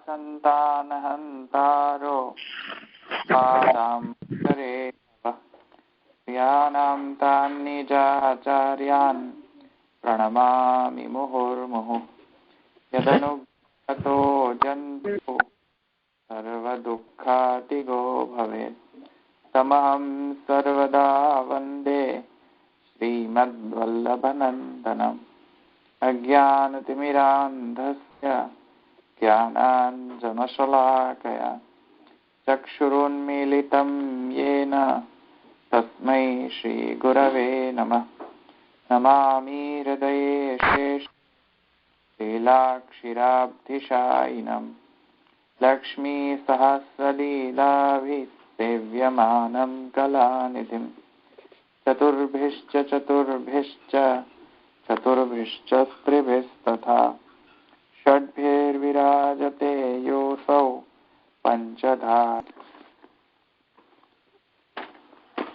संतानहन्तारो पादां करे यानां तान्निजाचार्यान् प्रणमामि मुहुर्मुहुः यदनुगतो जन्तु सर्वदुःखातिगो भवेत् तमहं सर्वदा वन्दे श्रीमद्वल्लभनन्दनम् अज्ञानतिमिरान्धस्य ज्ञानाञ्जनशलाकया चक्षुरुन्मीलितं येन तस्मै श्रीगुरवे नमः नमामि हृदये लीलाक्षिराब्धिशायिनं लक्ष्मीसहस्रलीलाभिसेव्यमानं कलानिधिं चतुर्भिश्च त्रिभिस्तथा षड्भिर्विराजते योऽसौ पंचधा।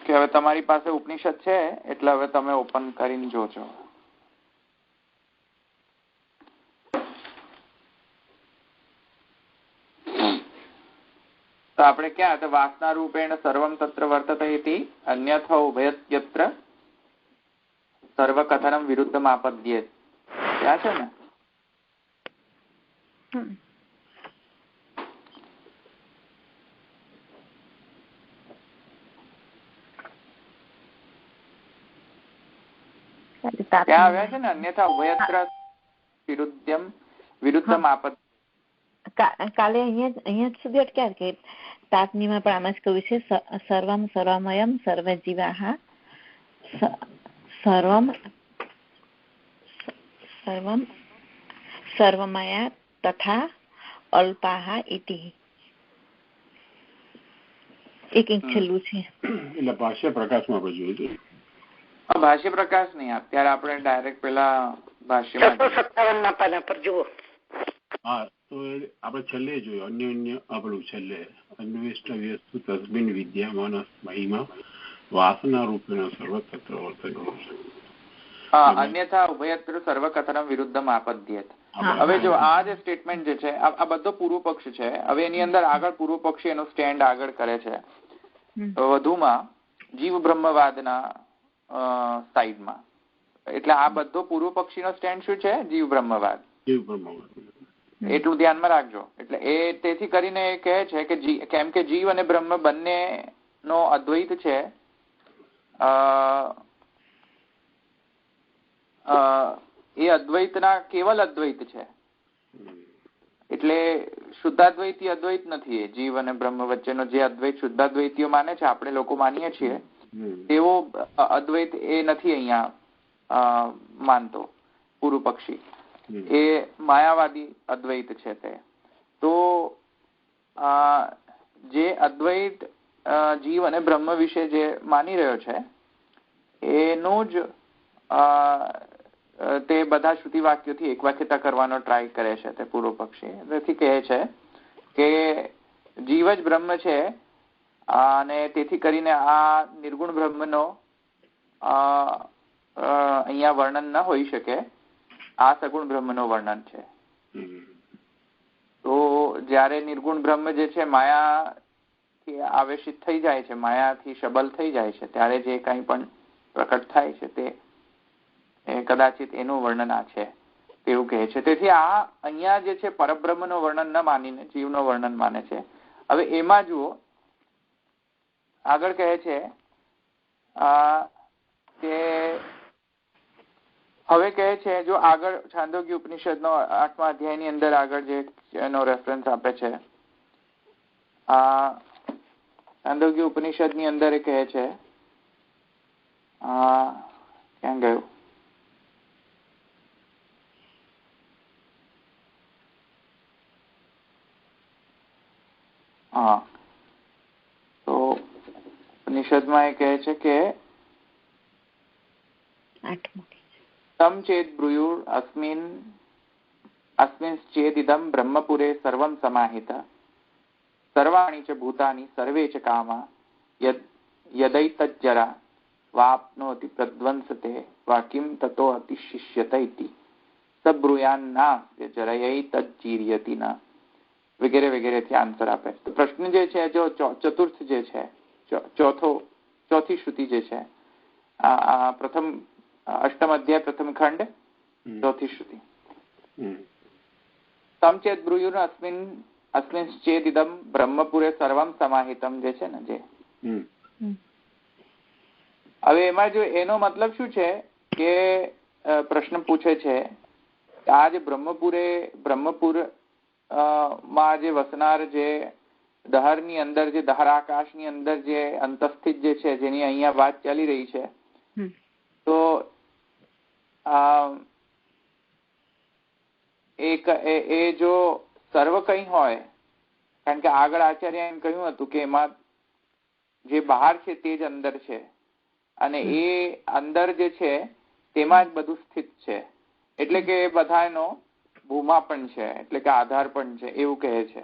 કે હવે તમારી પાસે ઉપનિષદ છે એટલે હવે તમે ઓપન કરીને જોજો. તો આપણે ક્યાં તો વાસના રૂપેણ સર્વમ તત્ર વર્તતે ઇતિ અન્યથા ઉભયત્ર સર્વકથનમ વિરુદ્ધમ આપદ્યેત. ક્યાં છે ને ત્યાં આવ્યા છે ને અન્યથા ઉભયત્ર વિરુદ્ધમ આપદ્યેત. કાલે અહીંયા સુધી અટક્યા કે તાપનીમાં પણ આમાં જ કહ્યું છે સર્વમ સર્વમયમ સર્વજીવાહ સર્વમ સર્વમ સર્વમયા તથા અલ્પાહ ઇતિ. એક છેલ્લું છે એટલે ભાષ્ય પ્રકાશમાં આપણે જોયું. ભાષ્ય પ્રકાશ નહીં, અત્યારે આપણે ડાયરેક્ટ પેલા ભાષ્યમાં 57 પાના પર જુઓ. હા તો આપણે છેલ્લે જોયું અન્ય આપણું છેલ્લે અન્વેષ્ટ વ્યસ્તુ તસ્મિન વિદ્યામાન મહિમા વાસના રૂપેણ સર્વત્ર વર્તતે. અન્યથા ઉભયત્ર સર્વકથનમ વિરુદ્ધમ આપદ્યેત. હવે જો આ જે સ્ટેટમેન્ટ જે છે આ બધો પૂર્વ પક્ષ છે. હવે એની અંદર આગળ પૂર્વ પક્ષી એનો સ્ટેન્ડ આગળ કરે છે વધુમાં જીવ બ્રહ્મવાદના સાઈડમાં. એટલે આ બધો પૂર્વ પક્ષીનો સ્ટેન્ડ શું છે? જીવ બ્રહ્મવાદ. એટલું ધ્યાનમાં રાખજો. એટલે એ તેથી કરીને એ કહે છે કે કેમ કે જીવ અને બ્રહ્મ બંને નો અદ્વૈત છે. એ અદ્વૈતના કેવલ અદ્વૈત છે. એટલે શુદ્ધાદ્વૈતી અદ્વૈત નથી. એ જીવ અને બ્રહ્મ વચ્ચેનો જે અદ્વૈત શુદ્ધાદ્વૈતીઓ માને છે, આપણે લોકો માનીએ છીએ તેવો અદ્વૈત એ નથી અહીંયા માનતો પૂર્વ પક્ષી. એ માયાવાદી અદ્વૈત છે તે. તો જે અદ્વૈત જીવ અને બ્રહ્મ વિશે જે માની રહ્યો છે એનું જ તે બધા શ્રુતિ વાક્યોથી એકવાક્યતા કરવાનો ટ્રાય કરે છે તે પૂર્વ પક્ષી. તેથી કહે છે કે જીવ જ બ્રહ્મ છે અને તેથી કરીને આ નિર્ગુણ બ્રહ્મનો અહીંયા વર્ણન ન હોઈ શકે. આ સગુણ બ્રહ્મનો વર્ણન છે. તો જયારે નિર્ગુણ બ્રહ્મ જે છે માયાથી આવેશિત થઈ જાય છે, માયાથી સબલ થઈ જાય છે, ત્યારે જે કંઈ પણ પ્રકટ થાય છે તે કદાચિત એનું વર્ણન આ છે તેવું કહે છે. તેથી આ અહીંયા જે છે પરબ્રહ્મનું વર્ણન ન માનીને જીવનું વર્ણન માને છે. હવે એમાં જુઓ આગળ કહે છે કે હવે કહે છે જો આગળ છાંદોગ્ય ઉપનિષદનો 8મા અધ્યાયની અંદર આગળ જે એનો રેફરન્સ આપે છે છાંદોગ્ય ઉપનિષદની અંદર એ કહે છે ક્યાં ગયું તો ઉપનિષદમાં એ કહે છે કે તમ ચેદ બ્રુયુર અસ્મિન્શ્ચેદિદં બ્રહ્મપુરે સર્વં સમાહિત સર્વાણિ ચ ભૂતાનિ સર્વે ચ કામા યદૈતજ્જરા વાપ્નોતિ પ્રધ્વંસતે વા કિમ તતો અતિશિષ્યત ઇતિ સબ્રુયાન્નાસ્ય જરયૈતજ્જીર્યતિ ન વગેરે વગેરેથી આન્સર આપે. તો પ્રશ્ન જે છે જો ચતુર્થ જે છે ચોથી શ્રુતિ જે છે આ પ્રથમ અષ્ટમ અધ્યાય પ્રથમ ખંડ ચોથી શ્રુતિ તમ ચેત બ્રુયુર અસ્મિન ચેદિદમ બ્રહ્મપુરે સર્વમ સમાહિતમ જે છે ને જે હવે એમાં જો એનો મતલબ શું છે કે પ્રશ્ન પૂછે છે કે આ જે બ્રહ્મપુર માં જે વસનાર જે દહરની અંદર જે દહરાકાશની અંદર જે અંતસ્થિત જે છે જેની અહીંયા વાત ચાલી રહી છે તો એ જો સર્વ કઈ હોય, કારણ કે આગળ આચાર્ય એમ કહ્યું હતું કે એમાં જે બહાર છે તે જ અંદર છે અને એ અંદર જે છે તેમાં જ બધું સ્થિત છે, એટલે કે એ બધાનો ભૂમા પણ છે, એટલે કે આધાર પણ છે એવું કહે છે.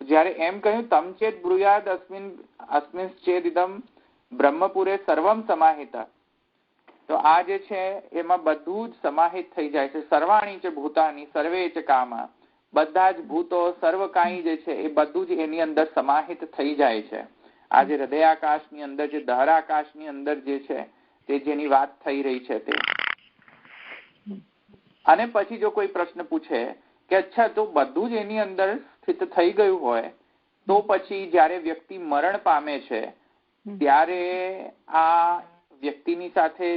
જયારે એમ કહ્યું તમ ચેત બ્રુયાદ અસ્મિન ચેદિદમ બ્રહ્મપુરે સર્વમ સમાહિત, તો આ જે છે એમાં બધું જ સમાહિત થઈ જાય છે. સર્વાણી ચ ભૂતાની સર્વે ચ કામા, બધા જ ભૂતો સર્વ કાંઈ જે છે એ બધું જ એની અંદર સમાહિત થઈ જાય છે. આ જે હૃદયાકાશની અંદર જે દહરાકાશની અંદર જે છે તે જેની વાત થઈ રહી છે તે. અને પછી જો કોઈ પ્રશ્ન પૂછે કે અચ્છા તો બધું જ એની અંદર સ્થિત થઈ ગયું હોય તો પછી જયારે વ્યક્તિ મરણ પામે છે ત્યારે આ વ્યક્તિની સાથે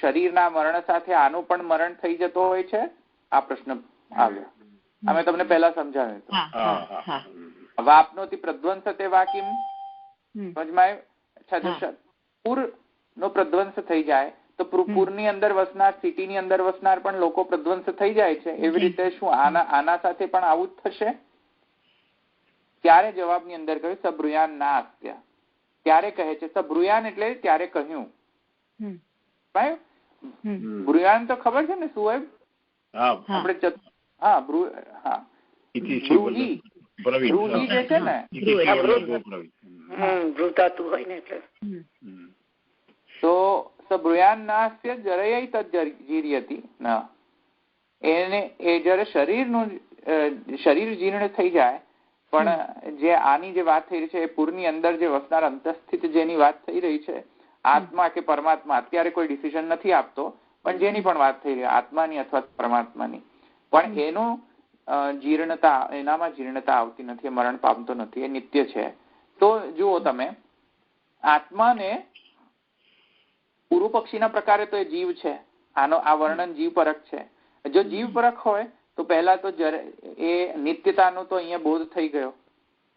શરીરના મરણ સાથે આનું પણ મરણ થઈ જતો હોય છે? આ પ્રશ્ન આવ્યો. અમે તમને પહેલા સમજાવ્યું હતું. વાપનોતિ પ્રધ્વંસતે વાકિમ, સમજમાં? પૂર નો પ્રધ્વંસ થઈ જાય તો પૂરની અંદર વસનાર, સિટીની અંદર વસનાર પણ લોકો પ્રધ્વંસ થઈ જાય છે. એવી રીતે શું આના સાથે પણ આવું જ થશે? ત્યારે જવાબની અંદર કહ્યું સબ્રુયાન ના અસ્ત્ય. ત્યારે કહે છે સબ્રુયાન એટલે ત્યારે કહ્યું. બ્રુયાન તો ખબર છે ને શું હોય? આપણે બ્રુહી જે છે ને તો સબ્રુયાન નાસ્ય જરય તજ્જીર્યતિ ન, એને એ જયારે શરીર જીર્ણ થઈ જાય પણ જે આની જે વાત થઈ રહી છે એ પૂરની અંદર જે વસનાર અંતસ્થિત જેની વાત થઈ રહી છે આત્મા કે પરમાત્મા, અત્યારે કોઈ ડિસિઝન નથી આપતો પણ જેની પણ વાત થઈ રહી આત્માની અથવા પરમાત્માની, પણ એનું એનામાં જીર્ણતા આવતી નથી, મરણ પામતો નથી, એ નિત્ય છે. તો જુઓ તમે, આત્માને પૂર્વ પક્ષીના પ્રકારે તો એ જીવ છે, આ વર્ણન જીવ પરખ છે. જો જીવ પરખ હોય તો પહેલા તો એ નિત્યતાનો તો અહીંયા બોધ થઈ ગયો,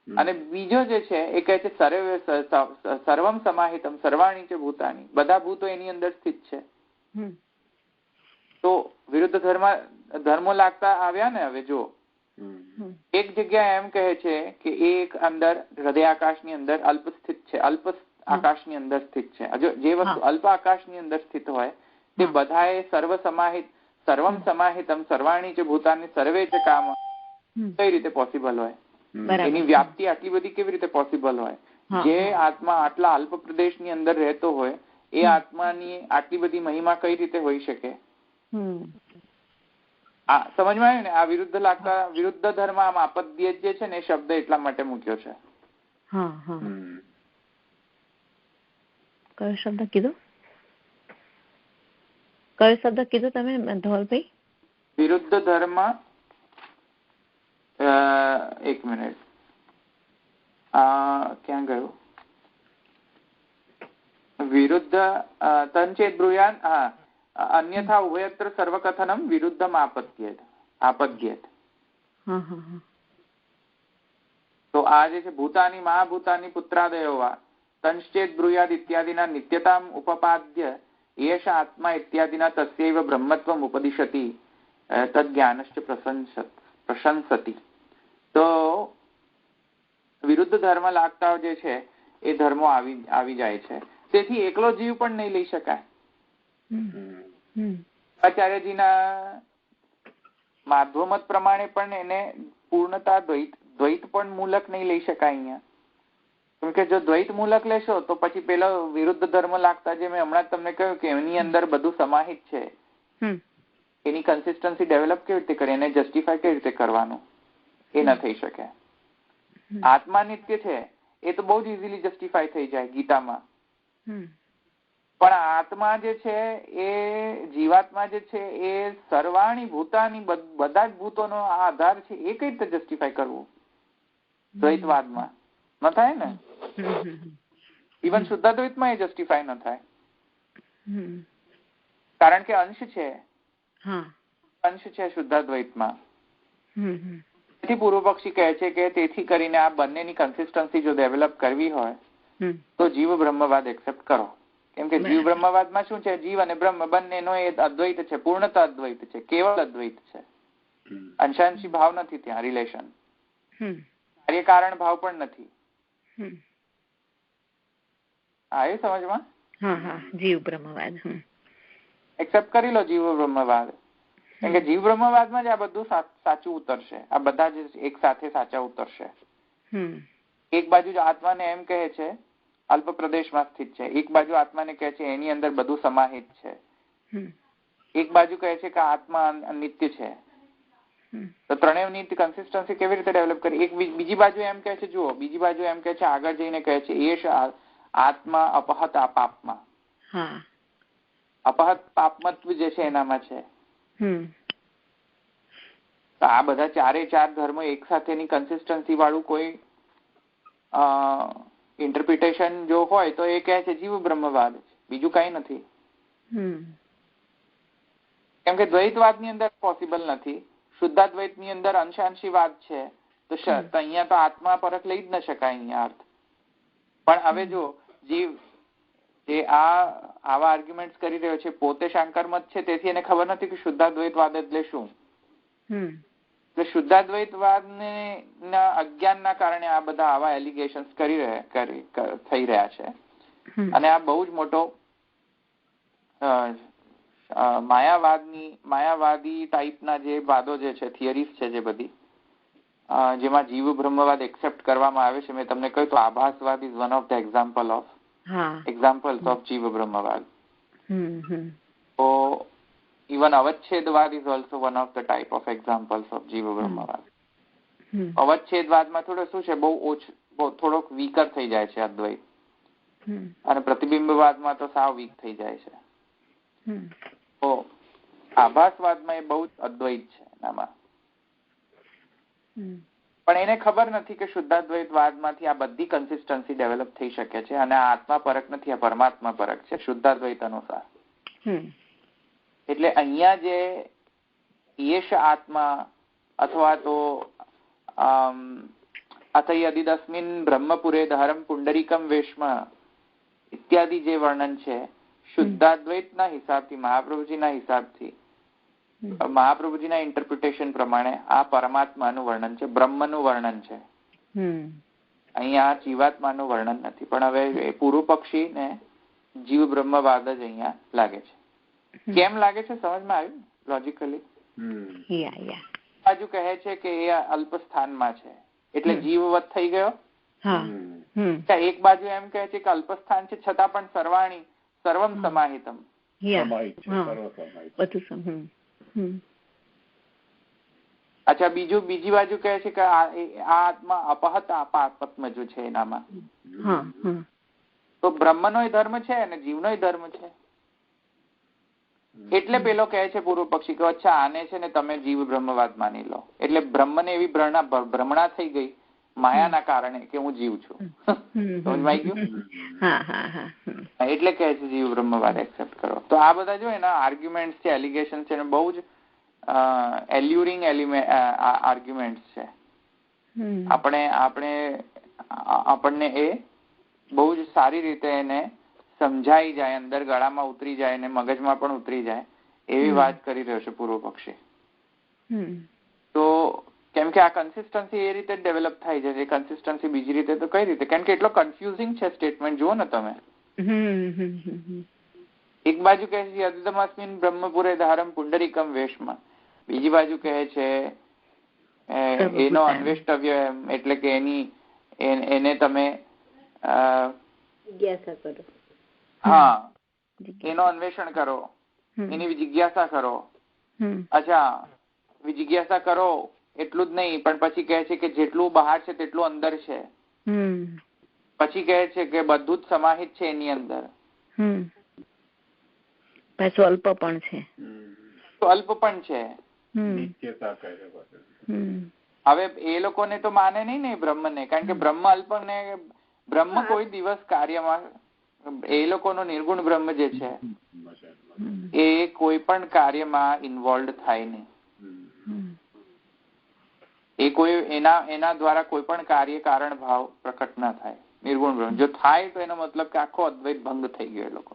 અને બીજો જે છે એ કહે છે સર્વમ સમાહિતમ સર્વાણી છે ભૂતાની, બધા ભૂતો એની અંદર સ્થિત છે. તો વિરુદ્ધ ધર્મો લાગતા આવ્યા ને. હવે જો એક જગ્યા એમ કહે છે કે એક અંદર હૃદયાકાશની અંદર અલ્પ સ્થિત છે, અલ્પ આકાશની અંદર સ્થિત છે. જે વસ્તુ અલ્પ આકાશની અંદર સ્થિત હોય તે બધાએ સર્વમ સમાહિતમ સર્વાણી છે ભૂતાની સર્વે છે કામ કઈ રીતે પોસિબલ હોય? એની વ્યાપ્તિ આટલી બધી કેવી રીતે પોસિબલ હોય? જે આત્મા આટલા અલ્પ પ્રદેશની અંદર રહેતો હોય એ આત્માની આટલી બધી મહિમા કઈ રીતે હોઈ શકે? સમજમાં આવ્યું ને? આ વિરુદ્ધ ધર્મ આમ આપદ્ય જે છે ને એ શબ્દ એટલા માટે મૂક્યો છે. કયો શબ્દ કીધો? કયો શબ્દ કીધો તમે ધવલભાઈ? વિરુદ્ધ ધર્મ. એક મિનિટ, ક્યાં ગયું? વિરુદ્ધ તંચેત બ્રુયાન. અન્યથા ઉભયત્ર સર્વકથનમ વિરુદ્ધમ આપદ્યેત. તો આ જે છે ભૂતાની મહાભૂતાની પુત્રાદયો વા તંચેત બ્રુયાદ ઇત્યાદિના નિત્યતામ ઉપપાદ્ય એષ આત્મા ઇત્યાદિના તસ્યૈવ બ્રહ્મત્વમ ઉપદિશતિ તદ્ પ્રશંસતિ. તો વિરુદ્ધ ધર્મ લાગતા જે છે એ ધર્મો આવી જાય છે. તેથી એકલો જીવ પણ નહીં લઈ શકાય. આચાર્યજીના માધ્વમત પ્રમાણે પણ એને પૂર્ણતા દ્વૈત પણ મૂલક નહીં લઈ શકાય અહીંયા. કેમ કે જો દ્વૈત મૂલક લેશો તો પછી પેલો વિરુદ્ધ ધર્મ લાગતા જે મેં હમણાં તમને કહ્યું કે એની અંદર બધું સમાહિત છે, એની કન્સિસ્ટન્સી ડેવલપ કેવી રીતે કરી, એને જસ્ટિફાય કેવી રીતે કરવાનું, એ ન થઈ શકે. આત્મા નિત્ય છે એ તો બહુ જ ઇઝીલી જસ્ટિફાય થઈ જાય ગીતામાં, પણ આત્મા જે છે એ જીવાત્મા જે છે એ સર્વાણી ભૂતાની બધા જ ભૂતોનો આધાર છે, એ કઈ રીતે જસ્ટિફાય કરવું દ્વૈતવાદમાં? ન થાય ને. ઇવન શુદ્ધાદ્વૈતમાં એ જસ્ટિફાય ન થાય, કારણ કે અંશ છે શુદ્ધાદ્વૈતમાં. તેથી પૂર્વ પક્ષી કહે છે કે તેથી કરીને આ બંનેની કન્સિસ્ટન્સી જો ડેવલપ કરવી હોય તો જીવ બ્રહ્મવાદ એક્સેપ્ટ કરો. કેમ કે જીવ બ્રહ્મવાદમાં શું છે, જીવ અને બ્રહ્મ બંનેનો એ અદ્વૈત છે, પૂર્ણતા અદ્વૈત છે, કેવળ અદ્વૈત છે. અંશાંશી ભાવ નથી ત્યાં, રિલેશન કાર્યકારણ ભાવ પણ નથી. આવ્યું સમજમાં? જીવ બ્રહ્મવાદ એક્સેપ્ટ કરી લો, જીવ બ્રહ્મવાદ. કેમ કે જીવ બ્રહ્મવાદમાં જ આ બધું સાચું ઉતરશે, આ બધા જ એક સાથે સાચા ઉતરશે. એક બાજુ આત્માને એમ કહે છે અલ્પ પ્રદેશમાં સ્થિત છે, એક બાજુ આત્માને કહે છે એની અંદર બધું સમાહિત છે, એક બાજુ કહે છે કે આત્મા નિત્ય છે. તો ત્રણેયની કન્સિસ્ટન્સી કેવી રીતે ડેવલપ કરી? એક બીજી બાજુ એમ કહે છે, જુઓ બીજી બાજુ એમ કહે છે, આગળ જઈને કહે છે એશ આત્મા અપહત પાપમાં. અપહત પાપમત્વ જે છે એનામાં છે. તો આ બધા ચારે ચાર ધર્મ એક સાથેની કન્સિસ્ટન્સી વાળું કોઈ ઇન્ટરપ્રિટેશન જો હોય તો એ કહે છે જીવ બ્રહ્મવાદ, બીજું કઈ નથી. કેમ કે દ્વૈતવાદ ની અંદર પોસિબલ નથી, શુદ્ધાદ્વૈત ની અંદર અંશાંશી વાત છે, તો અહીંયા તો આત્મા પરખ લઈ જ ન શકાય અહીંયા અર્થ. પણ હવે જો જીવ જે આવા આર્ગ્યુમેન્ટ કરી રહ્યો છે પોતે શાંકરમત છે, તેથી એને ખબર નથી કે શુદ્ધાદ્વૈતવાદ એટલે શું. એટલે શુદ્ધાદ્વૈતવાદ ના અજ્ઞાનના કારણે આ બધા આવા એલિગેશન્સ થઈ રહ્યા છે. અને આ બહુ જ મોટો માયાવાદી ટાઈપના જે વાદો જે છે, થિયરીઝ છે જે બધી, જેમાં જીવ બ્રહ્મવાદ એક્સેપ્ટ કરવામાં આવે છે. મેં તમને કહ્યું તો આભાસવાદ is one of the examples of જીવ બ્રહ્મવાદ. તો even અવચ્છેદવાદ is also one of the type of examples of જીવ બ્રહ્મવાદ. અવચ્છેદવાદમાં થોડું શું છે, થોડોક વીકર થઈ જાય છે અદ્વૈત, અને પ્રતિબિંબવાદમાં તો સાવ વીક થઈ જાય છે. તો આભાસવાદમાં એ બહુ અદ્વૈત છે એનામાં. પણ એને ખબર નથી કે શુદ્ધાદ્વૈતવાદમાંથી આ બધી કન્સિસ્ટન્સી ડેવલપ થઈ શકે છે, અને આ આત્મા પરક નથી, આ પરમાત્મા પરક છે શુદ્ધાદ્વૈત અનુસાર. એટલે અહીંયા જે યેશ આત્મા અથવા તો અથયદિદસ્મિન બ્રહ્મપુરે ધરમ પુંડરીકમ વેશ્મ ઇત્યાદિ જે વર્ણન છે શુદ્ધાદ્વૈતના હિસાબથી, મહાપ્રભુજીના હિસાબથી, મહાપ્રભુજીના ઇન્ટરપ્રિટેશન પ્રમાણે આ પરમાત્માનું વર્ણન છે, બ્રહ્મનું વર્ણન છે. અહીંયા જીવાત્માનું વર્ણન નથી. પણ હવે પૂર્વ પક્ષીને જીવ બ્રહ્મવાદ જ અહીંયા લાગે છે. કેમ લાગે છે સમજમાં આવ્યું લોજિકલી? બાજુ કહે છે કે એ અલ્પ સ્થાનમાં છે એટલે જીવવત થઈ ગયો. એક બાજુ એમ કહે છે કે અલ્પ સ્થાન છે છતાં પણ સર્વમ સમાહિતમ. અચ્છા, બીજી બાજુ કહે છે કે આ આત્મા અપહત પાપત્મ જો છે એનામાં, તો બ્રહ્મનો ધર્મ છે અને જીવનો ધર્મ છે. એટલે પેલો કહે છે પૂર્વ પક્ષી કે અચ્છા આને છે ને તમે જીવ બ્રહ્મવાદ માની લો. એટલે બ્રહ્મને એવી ભ્રમણા થઈ ગઈ માયાના કારણે કે હું જીવ છું. સમજમાં ગયું? એટલે કહે છે જીવ બ્રહ્મવાદ એક્સેપ્ટ કરો. તો આ બધા જો એના આર્ગ્યુમેન્ટ છે, એલિગેશન છે, બહુ જ એલ્યુરિંગ આર્ગ્યુમેન્ટ છે. આપણને એ બહુ જ સારી રીતે એને સમજાઈ જાય, અંદર ગળામાં ઉતરી જાય અને મગજમાં પણ ઉતરી જાય એવી વાત કરી રહ્યો છે પૂર્વ પક્ષી. તો કેમ કે આ કન્સિસ્ટન્સી એ રીતે ડેવલપ થાય છે, એ કન્સિસ્ટન્સી બીજી રીતે તો કઈ રીતે? કેમ કે એટલો કન્ફ્યુઝિંગ છે સ્ટેટમેન્ટ. જુઓ ને તમે, એક બાજુ કહે છે અદ્વૈતમસ્મિન બ્રહ્મપુરે ધારમ પુંડરીકમ વેશમાં, બીજી બાજુ કહે છે એનો અન્વેષ્ટવ્ય એટલે કે એને તમે જિજ્ઞાસા કરો. હા, એનો અન્વેષણ કરો, એની જિજ્ઞાસા કરો. અચ્છા, જિજ્ઞાસા કરો એટલું જ નહીં, પણ પછી કહે છે કે જેટલું બહાર છે તેટલું અંદર છે. પછી કહે છે કે બધું જ સમાહિત છે એની અંદર. સ્વલ્પ પણ છે, સ્વલ્પ પણ છે. હવે એ લોકોને તો માને નહીં ને બ્રહ્મ ને, કારણ કે બ્રહ્મ અલ્પ ને બ્રહ્મ કોઈ દિવસ કાર્યમાં, એ લોકોનો નિર્ગુણ બ્રહ્મ જે છે એ કોઈ પણ કાર્યમાં ઇન્વોલ્વ થાય નહીં. એ કોઈ એના દ્વારા કોઈ પણ કાર્ય કારણ ભાવ પ્રકટ ના થાય. નિર્ગુણ બ્રહ્મ જો થાય તો એનો મતલબ કે આખો અદ્વૈત ભંગ થઈ ગયો. એ લોકો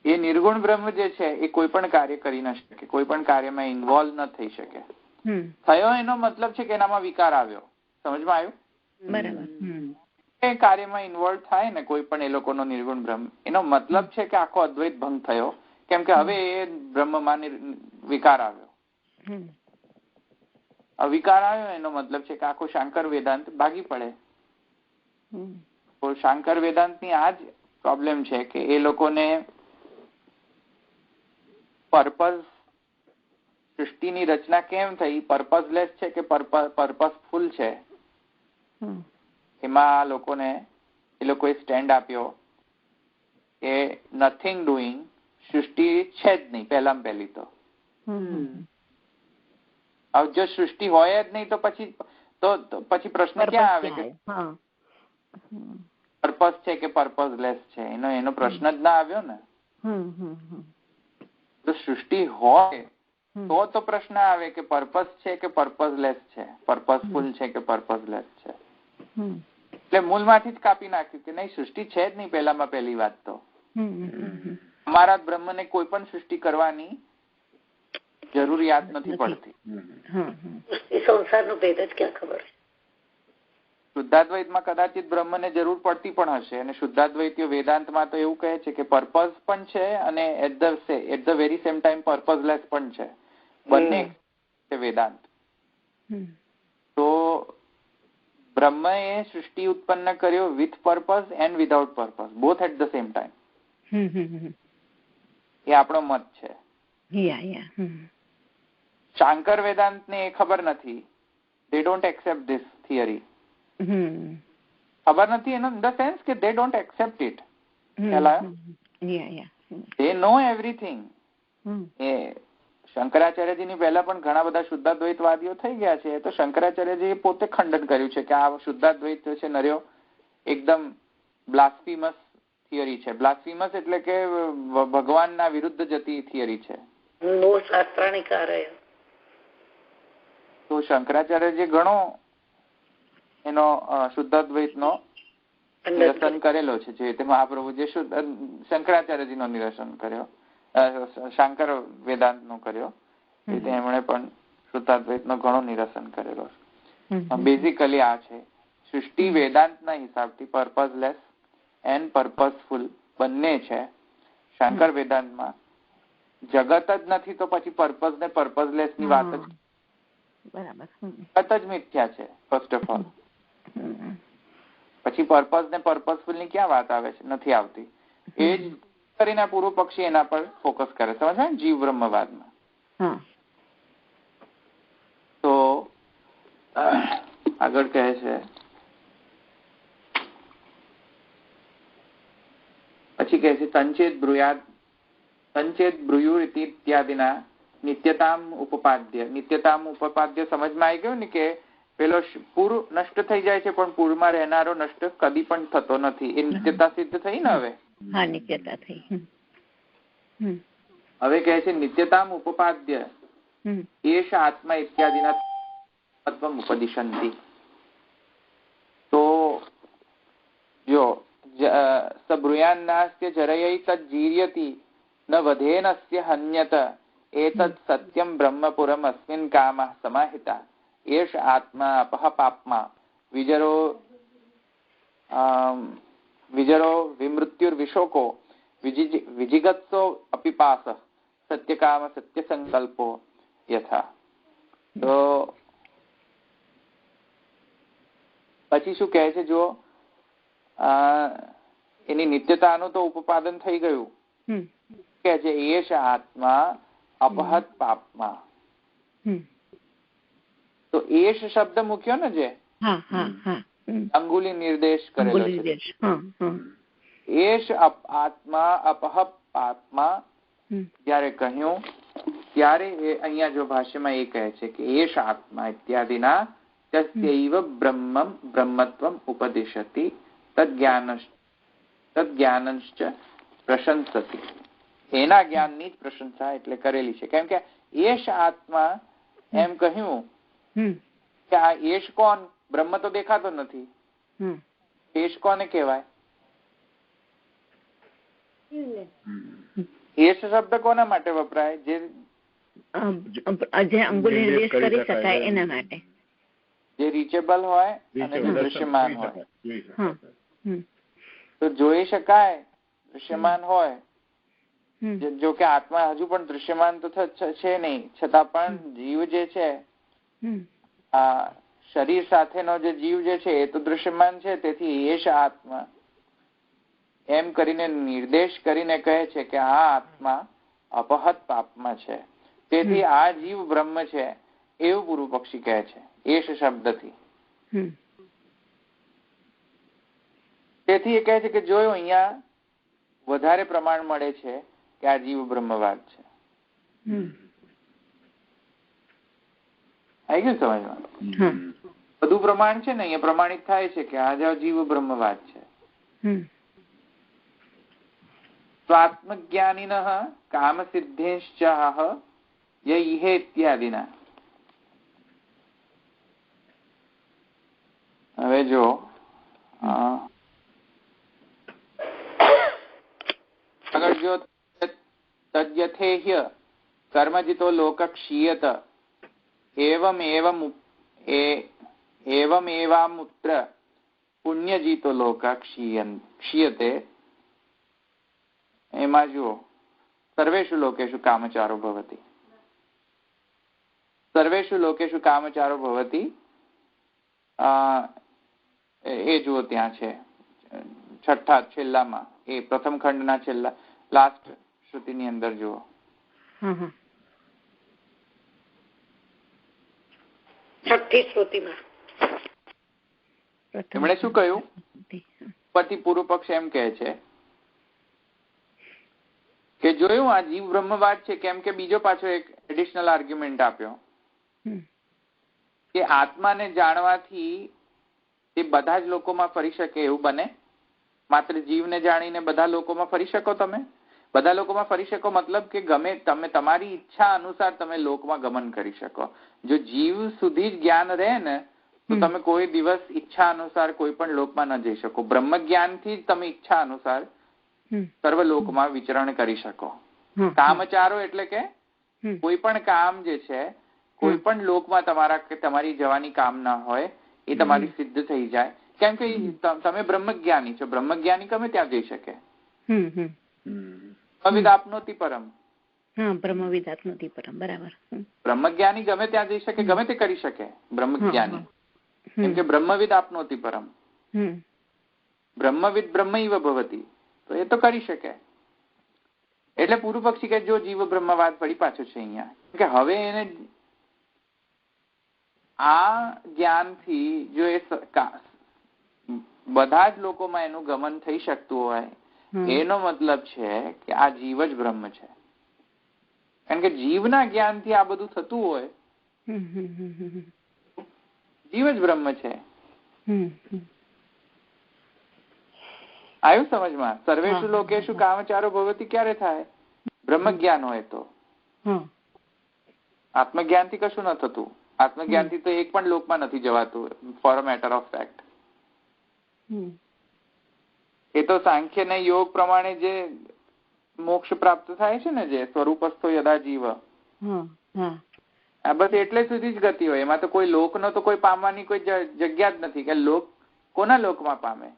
એ નિર્ગુણ બ્રહ્મ જે છે એ કોઈ પણ કાર્ય કરી ન શકે, કોઈ પણ કાર્યમાં ઇન્વોલ્વ ન થઈ શકે. થયો એનો મતલબ છે કે એનામાં વિકાર આવ્યો. સમજમાં આવ્યું? બરાબર. એ કાર્યમાં ઇન્વોલ્વ થાય ને કોઈ પણ એ લોકોનો નિર્ગુણ બ્રહ્મ, એનો મતલબ છે કે આખો અદ્વૈત ભંગ થયો, કેમ કે હવે એ બ્રહ્મમાં વિકાર આવ્યો. અવિકાર આવ્યો એનો મતલબ છે કે આખો શાંકર વેદાંત ભાગી પડે. તો શાંકર વેદાંત ની આ જ પ્રોબ્લેમ છે કે એ લોકોને પર્પઝ, સૃષ્ટિની રચના કેમ થઈ, પર્પઝલેસ છે કે પર્પઝફુલ છે, એમાં એ લોકોએ સ્ટેન્ડ આપ્યો કે નથિંગ ડુઈંગ, સૃષ્ટિ છે જ નહીં પહેલામાં પહેલી તો. હવે જો સૃષ્ટિ હોય જ નહીં તો પછી પ્રશ્ન ક્યાં આવે કે પર્પઝ છે કે પર્પઝલેસ છે, એનો પ્રશ્ન જ ના આવ્યો ને. જો સૃષ્ટિ હોય તો પ્રશ્ન આવે કે પર્પઝ છે કે પર્પઝલેસ છે, પર્પઝફુલ છે કે પર્પઝલેસ છે. એટલે મૂળમાંથી જ કાપી નાખ્યું કે નહીં, સૃષ્ટિ છે જ નહીં પહેલામાં પહેલી વાત તો. અમારા બ્રહ્મને કોઈ પણ સૃષ્ટિ કરવાની જરૂરિયાત નથી પડતી. સંસારનો ભેદ જ ક્યાં ખબર. શુદ્ધાદ્વૈતમાં કદાચિત બ્રહ્મને જરૂર પડતી પણ હશે, અને શુદ્ધાદ્વૈતીય વેદાંતમાં તો એવું કહે છે કે પર્પઝ પણ છે અને at the very same time purposeless પણ છે. બંને છે વેદાંત. તો બ્રહ્મએ સૃષ્ટિ ઉત્પન્ન કર્યો with purpose and without purpose, both at the same time. એ આપણો મત છે. શાંકર વેદાંત ને એ ખબર નથી. they don't accept this theory. ખબર નથી એનો in the sense કે they don't accept it. they know everything. એ શંકરાચાર્યજીની પહેલા પણ ઘણા બધા શુદ્ધાદ્વૈતવાદીઓ થઈ ગયા છે. તો શંકરાચાર્યજીએ પોતે ખંડન કર્યું છે કે આ શુદ્ધાદ્વૈત છે નર્યો એકદમ બ્લાસ્ફીમસ થિયરી છે. બ્લાસ્ફીમસ એટલે કે ભગવાનના વિરુદ્ધ જતી થિયરી છે. તો શંકરાચાર્યજી ઘણો એનો શુદ્ધાદ્વૈતનો નિરસન કરેલો છે. જે મહાપ્રભુ જે શંકરાચાર્યજી નો નિરસન કર્યો, શાંકર વેદાંત નો કર્યો, એમણે પણ શુદ્ધાદ્વૈત નો ઘણો નિરસન કરેલો છે. બેઝિકલી આ છે સૃષ્ટિ વેદાંતના હિસાબથી પર્પઝલેસ એન્ડ પર્પઝફુલ બંને છે. શાંકર વેદાંતમાં જગત જ નથી તો પછી પર્પઝ ને પર્પઝલેસ ની વાત જ બરાબર જગત જ મિથ્યા છે ફર્સ્ટ ઓફ ઓલ. પછી પર્પઝ ને પર્પઝફુલ ની ક્યાં વાત આવે છે? નથી આવતી. એ જ કરીને પૂર્વ પક્ષી એના પર ફોકસ કરે. સમજ ને જીવ બ્રહ્મવાદમાં. તો આગળ કહે છે પછી કહે છે સંચેત બ્રુયુર ઇત્યાદિના નિત્યતામ ઉપપાદ્ય. નિત્યતામ ઉપપાદ્ય સમજમાં આવી ગયું ને કે પેલો પૂર નષ્ટ થઈ જાય છે પણ પૂરમાં રહેનારો નષ્ટ કદી પણ થતો નથી. એ નિત્યતા સિદ્ધ થઈ ને હવે. હા, નિત્યતા થઈ. હવે કહે છે નિત્યતામ ઉપપાદ્ય એષ આત્મા ઇત્યાદિના તત્વમ ઉપદિશંતિ. તો જો સબ્રુયાન્નાસ્ય જરયૈ તજ્જીર્યતિ ન વધેનસ્ય હન્યત એતत् સત્યમ બ્રહ્મપુરમ અસ્મિન કામઃ સમાહિતા એષ આત્મા અપઃ પાપ્મા વિજરો વિમૃત્યુર્વિશોકો વિજિગત્સો અપિપાસ સત્યકામ સત્યસંકલ્પો યથા. તો પછી શું કહે છે, જો એની નિત્યતાનું તો ઉપાદન થઈ ગયું, કે છે એશ આત્મા અપહત પાપમાં. તો એશ શબ્દ મૂક્યો ને, જે અંગુલી નિર્દેશ કરેલો છે, એશ આત્મા અપહત પાપમાં જયારે કહ્યું, ત્યારે અહીંયા જો ભાષ્યમાં એ કહે છે કે એશ આત્મા ઇત્યાદિના તસ્યૈવ બ્રહ્મત્વમ ઉપદિશતિ તદ્જ્ઞાનશ્ચ પ્રશંસતિ. એના જ્ઞાનની જ પ્રશંસા એટલે કરેલી છે. કેમ કે એશ આત્મા એમ કહ્યું કે આ એશ કોણ? બ્રહ્મ તો દેખાતો નથી. એશ કોને કહેવાય? એશ શબ્દ કોના માટે વપરાય? જે અંગુલી નિર્દેશ કરી શકાય એના માટે, જે રીચેબલ હોય અને દૃશ્યમાન હોય. તો જોઈ શકાય, દૃશ્યમાન હોય. જો કે આત્મા હજુ પણ દૃશ્યમાન તો છે નહીં, છતાં પણ જીવ જે છે, આ શરીર સાથેનો જે જીવ જે છે એ તો દૃશ્યમાન છે. તેથી એશ આત્મા એમ કરીને નિર્દેશ કરીને કહે છે કે આ આત્મા અપહત પાપમાં છે, તેથી આ જીવ બ્રહ્મ છે એવું પૂર્વ પક્ષી કહે છે એશ શબ્દથી. તેથી એ કહે છે કે જોયું, અહીંયા વધારે પ્રમાણ મળે છે કે આ જીવ બ્રહ્મવાદ છે. આવી ગયું સમજમાં? બધું પ્રમાણ છે ને, અહીંયા પ્રમાણિત થાય છે કે આ જીવ બ્રહ્મવાદ છે. સ્વાત્મજ્ઞાનિનઃ કામસિદ્ધેશ્ચાહ યૈહે ઇત્યાદિના. હવે જો આગળ જો તદ્યથેહ્ય કર્મજિતો લોક ક્ષીયત એવમેવામુત્ર પુણ્યજીતો લોક ક્ષીયતે. એમાં જુઓ, સર્વેષુ લોકેષુ કામચારો ભવતિ, સર્વેષુ લોકેષુ કામચારો ભવતિ. એ જુઓ ત્યાં છે છઠ્ઠા છેલ્લામાં, એ પ્રથમ ખંડના છેલ્લા લાસ્ટ શ્રુતિની અંદર જુઓ. એમણે શું કહ્યું? પતિ પૂર્વ પક્ષ એમ કહે છે કે જોયું આ જીવ બ્રહ્મવાદ છે. કેમ કે બીજો પાછો એક એડિશનલ આર્ગ્યુમેન્ટ આપ્યો કે આત્માને જાણવાથી એ બધા જ લોકોમાં ફરી શકે એવું બને? માત્ર જીવને જાણીને બધા લોકોમાં ફરી શકો? તમે બધા લોકોમાં ફરી શકો મતલબ કે ગમે તમે તમારી ઈચ્છા અનુસાર તમે લોકમાં ગમન કરી શકો. જો જીવ સુધી જ જ્ઞાન રહે ને તો તમે કોઈ દિવસ ઈચ્છા અનુસાર કોઈ પણ લોકમાં ન જઈ શકો. બ્રહ્મ જ્ઞાનથી જ તમે ઈચ્છા અનુસાર સર્વ લોકમાં વિચરણ કરી શકો. કામચારો એટલે કે કોઈ પણ કામ જે છે, કોઈ પણ લોકમાં તમારી જવાની કામના હોય એ તમારી સિદ્ધ થઈ જાય. કેમ કે તમે બ્રહ્મજ્ઞાની છો. બ્રહ્મજ્ઞાની ગમે ત્યાં જઈ શકે. બ્રહ્મવિદાપ્નોતિ પરમ. બ્રહ્મવિદાપ્નોતિ પરમ, બરાબર. બ્રહ્મજ્ઞાની ગમે ત્યાં જઈ શકે, ગમે તે કરી શકે બ્રહ્મજ્ઞાની. કેમ કે બ્રહ્મવિદ આપનોતિ પરમ. બ્રહ્મવિદ બ્રહ્મૈવ ભવતિ, તો એ તો કરી શકે. એટલે પૂર્વ પક્ષી કે જો જીવ બ્રહ્મવાદ ફરી પાછો છે અહીંયા, કે હવે એને આ જ્ઞાનથી જો એ બધા જ લોકોમાં એનું ગમન થઈ શકતું હોય, એનો મતલબ છે કે આ જીવ જ બ્રહ્મ છે. કારણ કે જીવના જ્ઞાનથી આ બધું થતું હોય, જીવ જ બ્રહ્મ છે. આવ્યું સમજમાં? સર્વેષુ લોકેષુ કામચારો ભવતિ ક્યારે થાય? બ્રહ્મ જ્ઞાન હોય તો. આત્મજ્ઞાનથી કશું ન થતું. આત્મજ્ઞાનથી તો એક પણ લોકમાં નથી જવાતું, for a matter of fact. એ તો સાંખ્ય ને યોગ પ્રમાણે જે મોક્ષ પ્રાપ્ત થાય છે ને, જે સ્વરૂપસ્થો યદા જીવ, આ બસ એટલે સુધી જ ગતિ હોય. એમાં તો કોઈ લોકનો તો કોઈ પામવાની કોઈ જગ્યા જ નથી. કે લોક કોના લોકમાં પામે?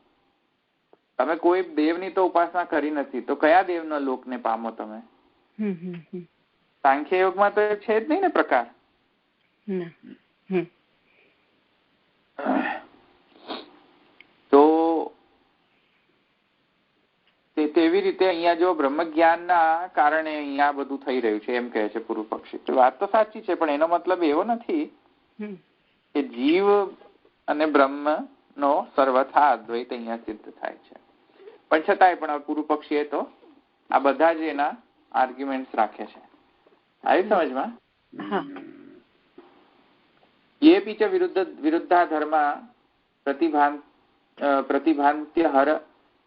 તમે કોઈ દેવની તો ઉપાસના કરી નથી, તો કયા દેવના લોકને પામો તમે? સાંખ્ય યોગમાં તો છે જ નહીં ને પ્રકાર. એવી રીતે અહીંયા જો બ્રહ્મ જ્ઞાનના કારણે અહીંયા બધું થઈ રહ્યું છે એમ કહે છે પૂર્વ પક્ષી. વાત તો સાચી છે, પણ એનો મતલબ એવો નથી કે જીવ અને બ્રહ્મ નો સર્વથા અદ્વૈત અહીંયા સિદ્ધ થાય છે. પણ છતાંય પણ પૂર્વ પક્ષીએ તો આ બધા જ એના આર્ગ્યુમેન્ટ્સ રાખે છે. આવી સમજમાં? ये पीच विरुद्धा धर्मा प्रतिभान्त्य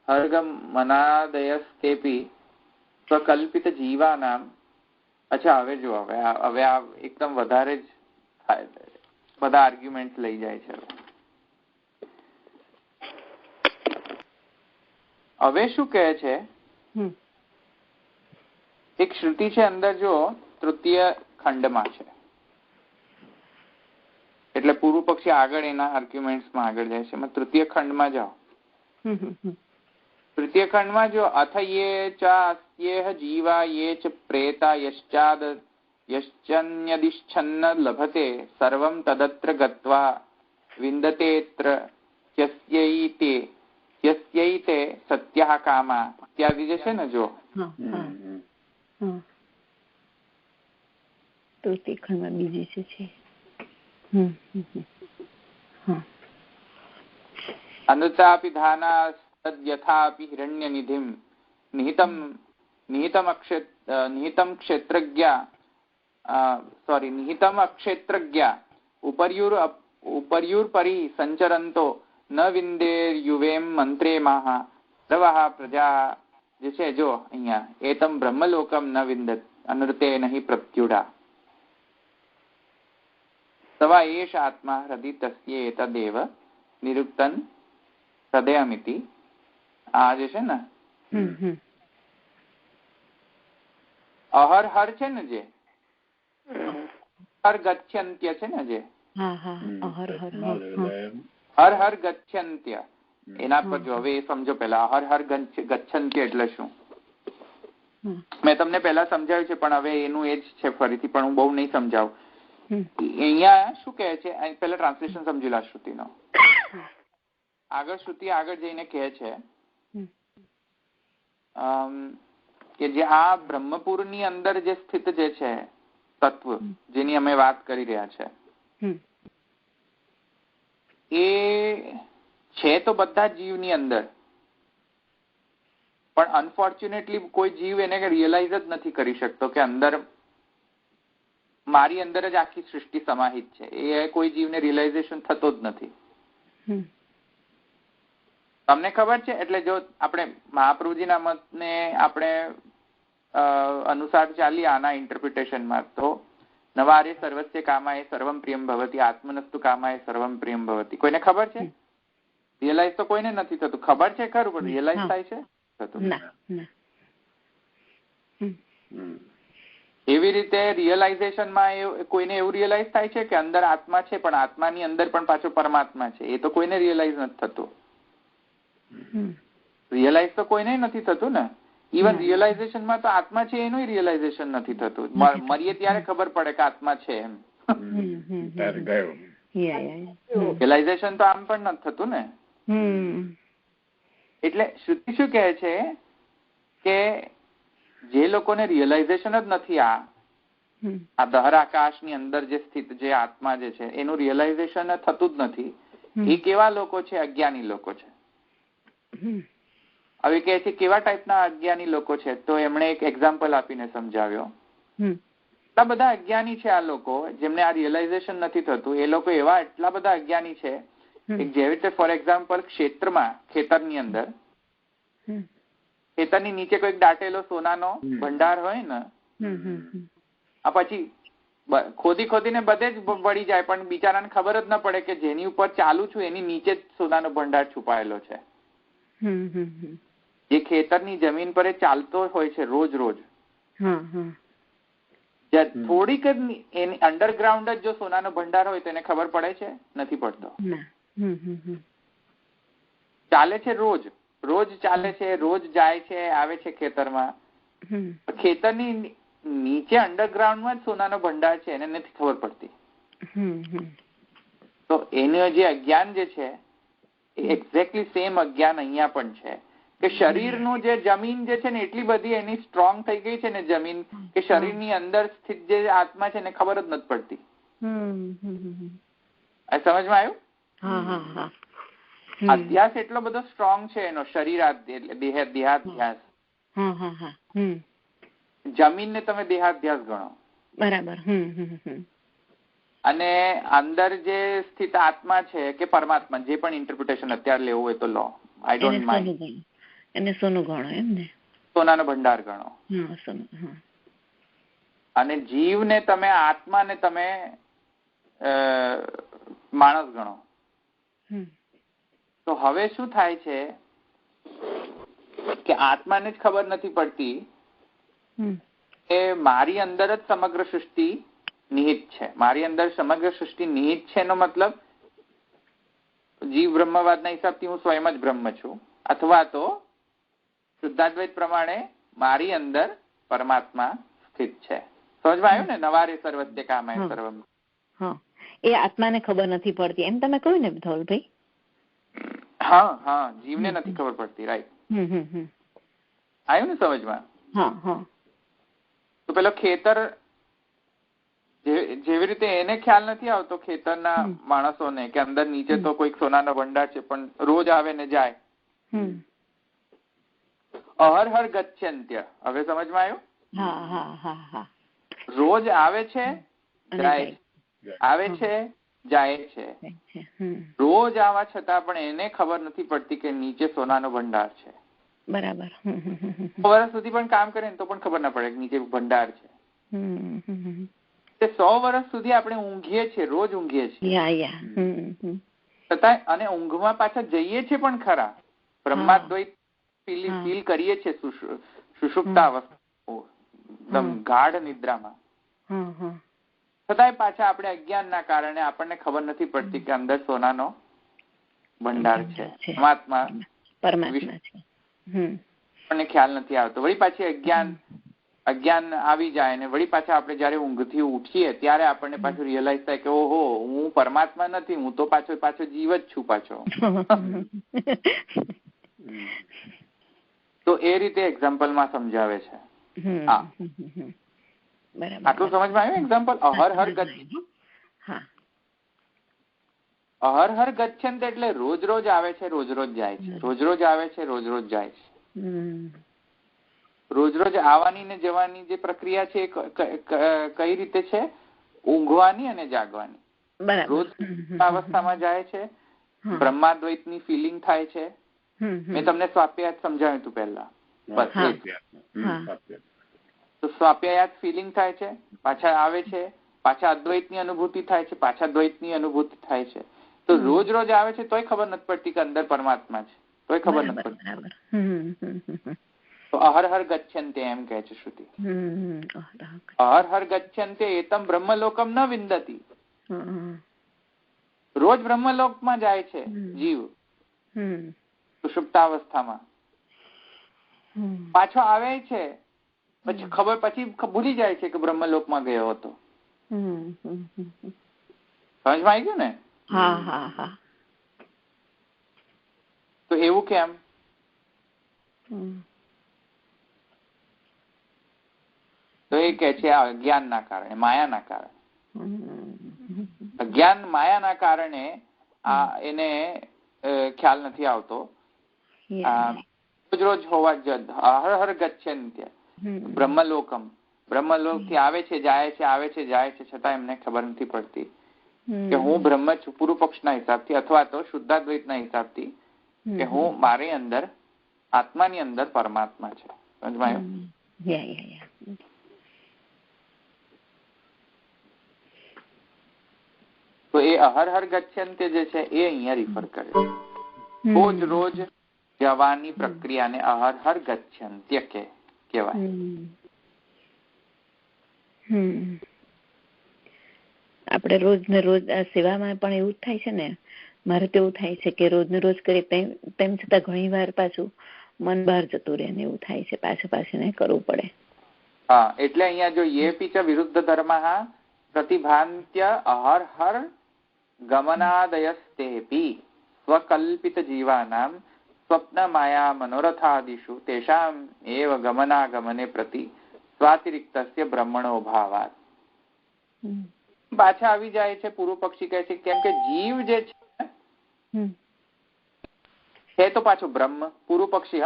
हर्गमनादयस्तेपि स्वकल्पित जीवानाम. અચ્છા, હવે જો હવે આ એકદમ વધારે જ થાય, બધા આર્ગ્યુમેન્ટ લઈ જાય છે. હવે શું કહે છે, એક શ્રુતિ છે અંદર, જો તૃતીય ખંડમાં છે, એટલે પૂર્વ પક્ષી આગળ એના આર્ગ્યુમેન્ટ્સમાં આગળ જાય છે. તૃતીય ખંડમાં જાઓ. તૃતીય ખંડમાં જો અથ યે ચ અસ્યેહ જીવા યે ચ પ્રેતા યશ્ચાદ યશ્ચન્યદિચ્છન્ન લભતે સર્વં તદત્ર ગત્વા વિંદતેત્ર યસ્યૈતે સત્યઃ કામા ઇત્યાદિ જે છે ને, જો તૃતીય ખંડમાં બીજી છે. અનૃતાપી ધાના તદ્યથાપી હિરણ્યનિધિમ નિહિતમ અક્ષેત્રજ્ઞા ઉપર્યુર્પરિ સંચરંતો ન વિંદેર્યુવેમ મંત્રે માહા સર્વઃ પ્રજા જે છે, જો અહીંયા એતમ બ્રહ્મલોકમ ન વિંદત અનૃતે નહીં પ્રત્યુડા સવા એષ આત્મા હૃદય તસ્ય એતદેવ નિરુક્તન હૃદયમિતિ. આ જે છે ને અહર હર છે ને, જે હર ગચ્છન્ત્ય છે ને, જે હર હર ગચ્છન્ત્ય, એના પર જો હવે એ સમજો. પેલા હર હર ગચ્છન્ત્ય એટલે શું, મેં તમને પેલા સમજાવ્યું છે, પણ હવે એનું એ જ છે ફરીથી, પણ હું બહુ નહીં સમજાવું. અહીંયા શું કહે છે, પેલા ટ્રાન્સલેશન સમજી લા શ્રુતિનો. આગળ શ્રુતિ આગળ જઈને કહે છે કે જે આ બ્રહ્મપુર ની અંદર જે સ્થિત જે છે તત્વ, જેની અમે વાત કરી રહ્યા છે, એ છે તો બધા જીવની અંદર, પણ અનફોર્ચ્યુનેટલી કોઈ જીવ એને રિયલાઇઝ જ નથી કરી શકતો કે અંદર મારી અંદર જ આખી સૃષ્ટિ સમાહિત છે. એ કોઈ જીવને રિયલાઇઝેશન થતો જ નથી. તમને ખબર છે, એટલે જો આપણે મહાપ્રભુજીના મતને આપણે અનુસાર ચાલીએ આના ઇન્ટરપ્રિટેશનમાં, તો નવારે સર્વસ્ય કામાય સર્વમ પ્રિયમ ભવતી આત્મનસ્તુ કામાય સર્વમ પ્રિયમ ભવતી. કોઈને ખબર છે? રિયલાઇઝ તો કોઈને નથી થતું. ખબર છે ખરું, પણ રિયલાઇઝ થાય છે થતું. એવી રીતે રિયલાઇઝેશનમાં કોઈને એવું રિયલાઇઝ થાય છે કે અંદર આત્મા છે, પણ આત્માની અંદર પણ પાછો પરમાત્મા છે. એ તો કોઈને રિયલાઇઝ નથી થતું. રિયલાઇઝ તો કોઈને નથી થતું ને. ઇવન રિયલાઇઝેશનમાં તો આત્મા છે એનું રિયલાઇઝેશન નથી થતું. મરીએ ત્યારે ખબર પડે કે આત્મા છે એમ. રિયલાઇઝેશન તો આમ પણ નથી થતું ને. એટલે શ્રુતિ શું કહે છે કે જે લોકોને રિયલાઇઝેશન જ નથી, આ દહર આકાશની અંદર જે સ્થિત જે આત્મા જે છે એનું રિયલાઇઝેશન થતું જ નથી, એ કેવા લોકો છે? અજ્ઞાની લોકો છે. હવે કહે છે કેવા ટાઈપના અજ્ઞાની લોકો છે, તો એમણે એક એક્ઝામ્પલ આપીને સમજાવ્યો. એટલા બધા અજ્ઞાની છે આ લોકો, જેમને આ રિયલાઇઝેશન નથી થતું. એ લોકો એવા એટલા બધા અજ્ઞાની છે કે જેવી રીતે ફોર એક્ઝામ્પલ ક્ષેત્રમાં, ખેતરની અંદર, ખેતરની નીચે કોઈક દાટેલો સોનાનો ભંડાર હોય ને, આ પછી ખોદીને બધે જ વળી જાય, પણ બિચારાને ખબર જ ન પડે કે જેની ઉપર ચાલુ છું એની નીચે જ સોનાનો ભંડાર છુપાયેલો છે. જે ખેતરની જમીન પર ચાલતો હોય છે રોજ રોજ, થોડીક જ એની અંડરગ્રાઉન્ડ જ જો સોનાનો ભંડાર હોય તો એને ખબર પડે છે? નથી પડતો. ચાલે છે રોજ ચાલે છે, રોજ જાય છે આવે છે ખેતરમાં. ખેતરની નીચે અંડરગ્રાઉન્ડમાં જ સોનાનો ભંડાર છે, એને નથી ખબર પડતી. તો એનું જે અજ્ઞાન જે છે, એક્ઝેક્ટલી સેમ અજ્ઞાન અહીંયા પણ છે કે શરીરનું જે જમીન જે છે ને એટલી બધી એની સ્ટ્રોંગ થઈ ગઈ છે ને જમીન, કે શરીરની અંદર સ્થિત જે આત્મા છે એને ખબર જ નથી પડતી. સમજમાં આવ્યું? અધ્યાસ એટલો બધો સ્ટ્રોંગ છે એનો, શરીર એટલે દેહાધ્યાસ. જમીન ને તમે દેહાધ્યાસ ગણો, બરાબર. અને અંદર જે સ્થિત આત્મા છે કે પરમાત્મા, જે પણ ઇન્ટરપ્રિટેશન અત્યારે લેવું હોય તો લો, આઈ ડોન્ટ માઇન્ડ. એને સોનું ગણો, એમ ને? સોનાનો ભંડાર ગણો. અને જીવને તમે, આત્માને તમે માણસ ગણો. તો હવે શું થાય છે કે આત્માને જ ખબર નથી પડતી કે મારી અંદર જ સમગ્ર સૃષ્ટિ નિહિત છે. મારી અંદર સમગ્ર સૃષ્ટિ નિહિત છે એનો મતલબ જીવ બ્રહ્મવાદના હિસાબથી હું સ્વયં જ બ્રહ્મ છું, અથવા તો શુદ્ધાદ્વૈત પ્રમાણે મારી અંદર પરમાત્મા સ્થિત છે. સમજમાં આવ્યું ને? નવારે સર્વસ્ય કામય સર્વમ. એ આત્માને ખબર નથી પડતી એમ તમે કહ્યું ને ધવલભાઈ? હા, જીવને નથી ખબર પડતી. રાઈટ. આવ્યું ને સમજમાં? તો પેલો ખેતર જેવી રીતે એને ખ્યાલ નથી આવતો ખેતરના માણસોને કે અંદર નીચે તો કોઈક સોનાનો ભંડાર છે, પણ રોજ આવે ને જાય. અહર ગચ્છન્ત્ય. હવે સમજમાં આવ્યું? રોજ આવે છે, જાય, આવે છે, જાય છે. રોજ આવવા છતાં પણ એને ખબર નથી પડતી કે નીચે સોનાનો ભંડાર છે. બરાબર. 100 વર્ષ સુધી પણ કામ કરે ને તો પણ ખબર ના પડે કે નીચે ભંડાર છે. 100 વર્ષ સુધી આપણે ઊંઘીએ છીએ, રોજ ઊંઘીએ છીએ, છતાં અને ઊંઘમાં પાછા જઈએ છીએ પણ ખરા. બ્રહ્માદ્વૈત ફીલ કરીએ છીએ સુષુપ્તા અવસ્થા, ગાઢ નિદ્રામાં. છતાંય પાછા આપણે અજ્ઞાનના કારણે આપણને ખબર નથી પડતી કે અંદર સોનાનો ભંડાર છે, પરમાત્મા છે. આપણને ખ્યાલ નથી આવતો. વળી પાછી અજ્ઞાન આવી જાય ને વળી પાછા આપણે જયારે ઊંઘથી ઉઠીએ ત્યારે આપણને પાછું રિયલાઇઝ થાય કે ઓહો, હું પરમાત્મા નથી, હું તો પાછો જીવ જ છું પાછો. તો એ રીતે એક્ઝામ્પલમાં સમજાવે છે. આટલું સમજમાં આવ્યું? એક્ઝામ્પલ અહર ગચ્છન્ત એટલે રોજ રોજ આવે છે, રોજ રોજ જાય છે, રોજ રોજ આવે છે, રોજ રોજ જાય છે. રોજ રોજ આવવાની ને જવાની જે પ્રક્રિયા છે કઈ રીતે છે? ઊંઘવાની અને જાગવાની. રોજ અવસ્થામાં જાય છે, બ્રહ્માદ્વૈતની ફિલિંગ થાય છે. મેં તમને સ્વાપ્યાયાત સમજાવ્યું હતું પહેલા. તો સ્વાપ્યાયાત ફિલિંગ થાય છે, પાછા આવે છે, પાછા અદ્વૈતની અનુભૂતિ થાય છે, પાછા દ્વૈતની અનુભૂતિ થાય છે. તો રોજ રોજ આવે છે તોય ખબર નથી પડતી કે અંદર પરમાત્મા છે, તોય ખબર નથી પડતી. તો અહર ગચ્છન્તે એમ કહે છે શ્રુતિ. અહર ગચ્છન્તે એતમ બ્રહ્મલોકમ ન વિંદતી. રોજ બ્રહ્મલોકમાં જાય છે જીવ સુષુપ્તાવસ્થામાં, પાછો આવે છે, પછી ભૂલી જાય છે કે બ્રહ્મલોકમાં ગયો હતો. સમજમાં આવી ગયું ને? તો એવું કેમ? તો એ કે છે અજ્ઞાનના કારણે, માયાના કારણે. અજ્ઞાન માયાના કારણે એને ખ્યાલ નથી આવતો. રોજ રોજ હોવા હર ગચ્છન્ત્ય બ્રહ્મલોકમ. બ્રહ્મલોક થી આવે છે, જાય છે, આવે છે, જાય છે, છતાં એમને ખબર નથી પડતી કે હું બ્રહ્મ છું, પૂર્વ પક્ષના હિસાબથી અથવા તો શુદ્ધાદ્વૈતના હિસાબથી, કે હું મારી અંદર આત્માની અંદર પરમાત્મા છે. સમજમાં? તો એ અહર ગચ્છન્તે જે છે એ અહીંયા રિફર કરે છે. રોજ રોજ જવાની પ્રક્રિયાને અહર ગચ્છન્ત્ય કહેવાય. આપણે રોજ ને રોજ આ સેવામાં પણ એવું જ થાય છે ને. મારે તો એવું થાય છે કે રોજ ને રોજ કરીએ તેમ છતાં ઘણી વાર પાછું મન બહાર જતું રહે ને એવું થાય છે, પાછું કરવું પડે. હા, એટલે અહીંયા જો યેપી ચ વિરુદ્ધ ધર્મઃ પ્રતિભાન્ત્ય અહર ગમનાદયસ્તેપી સ્વકલ્પિત જીવાનામ સ્વપ્ન માયા મનોરથાદિષુ તેષામ એવ ગમનાગમને પ્રતિ સ્વાતિરિક્તસ્ય બ્રહ્મણો ભાવાત. પાછા આવી જાય છે પૂર્વ પક્ષી કહે છે કેમ કે જીવ જે છે તો પાછો બ્રહ્મ. પૂર્વ પક્ષી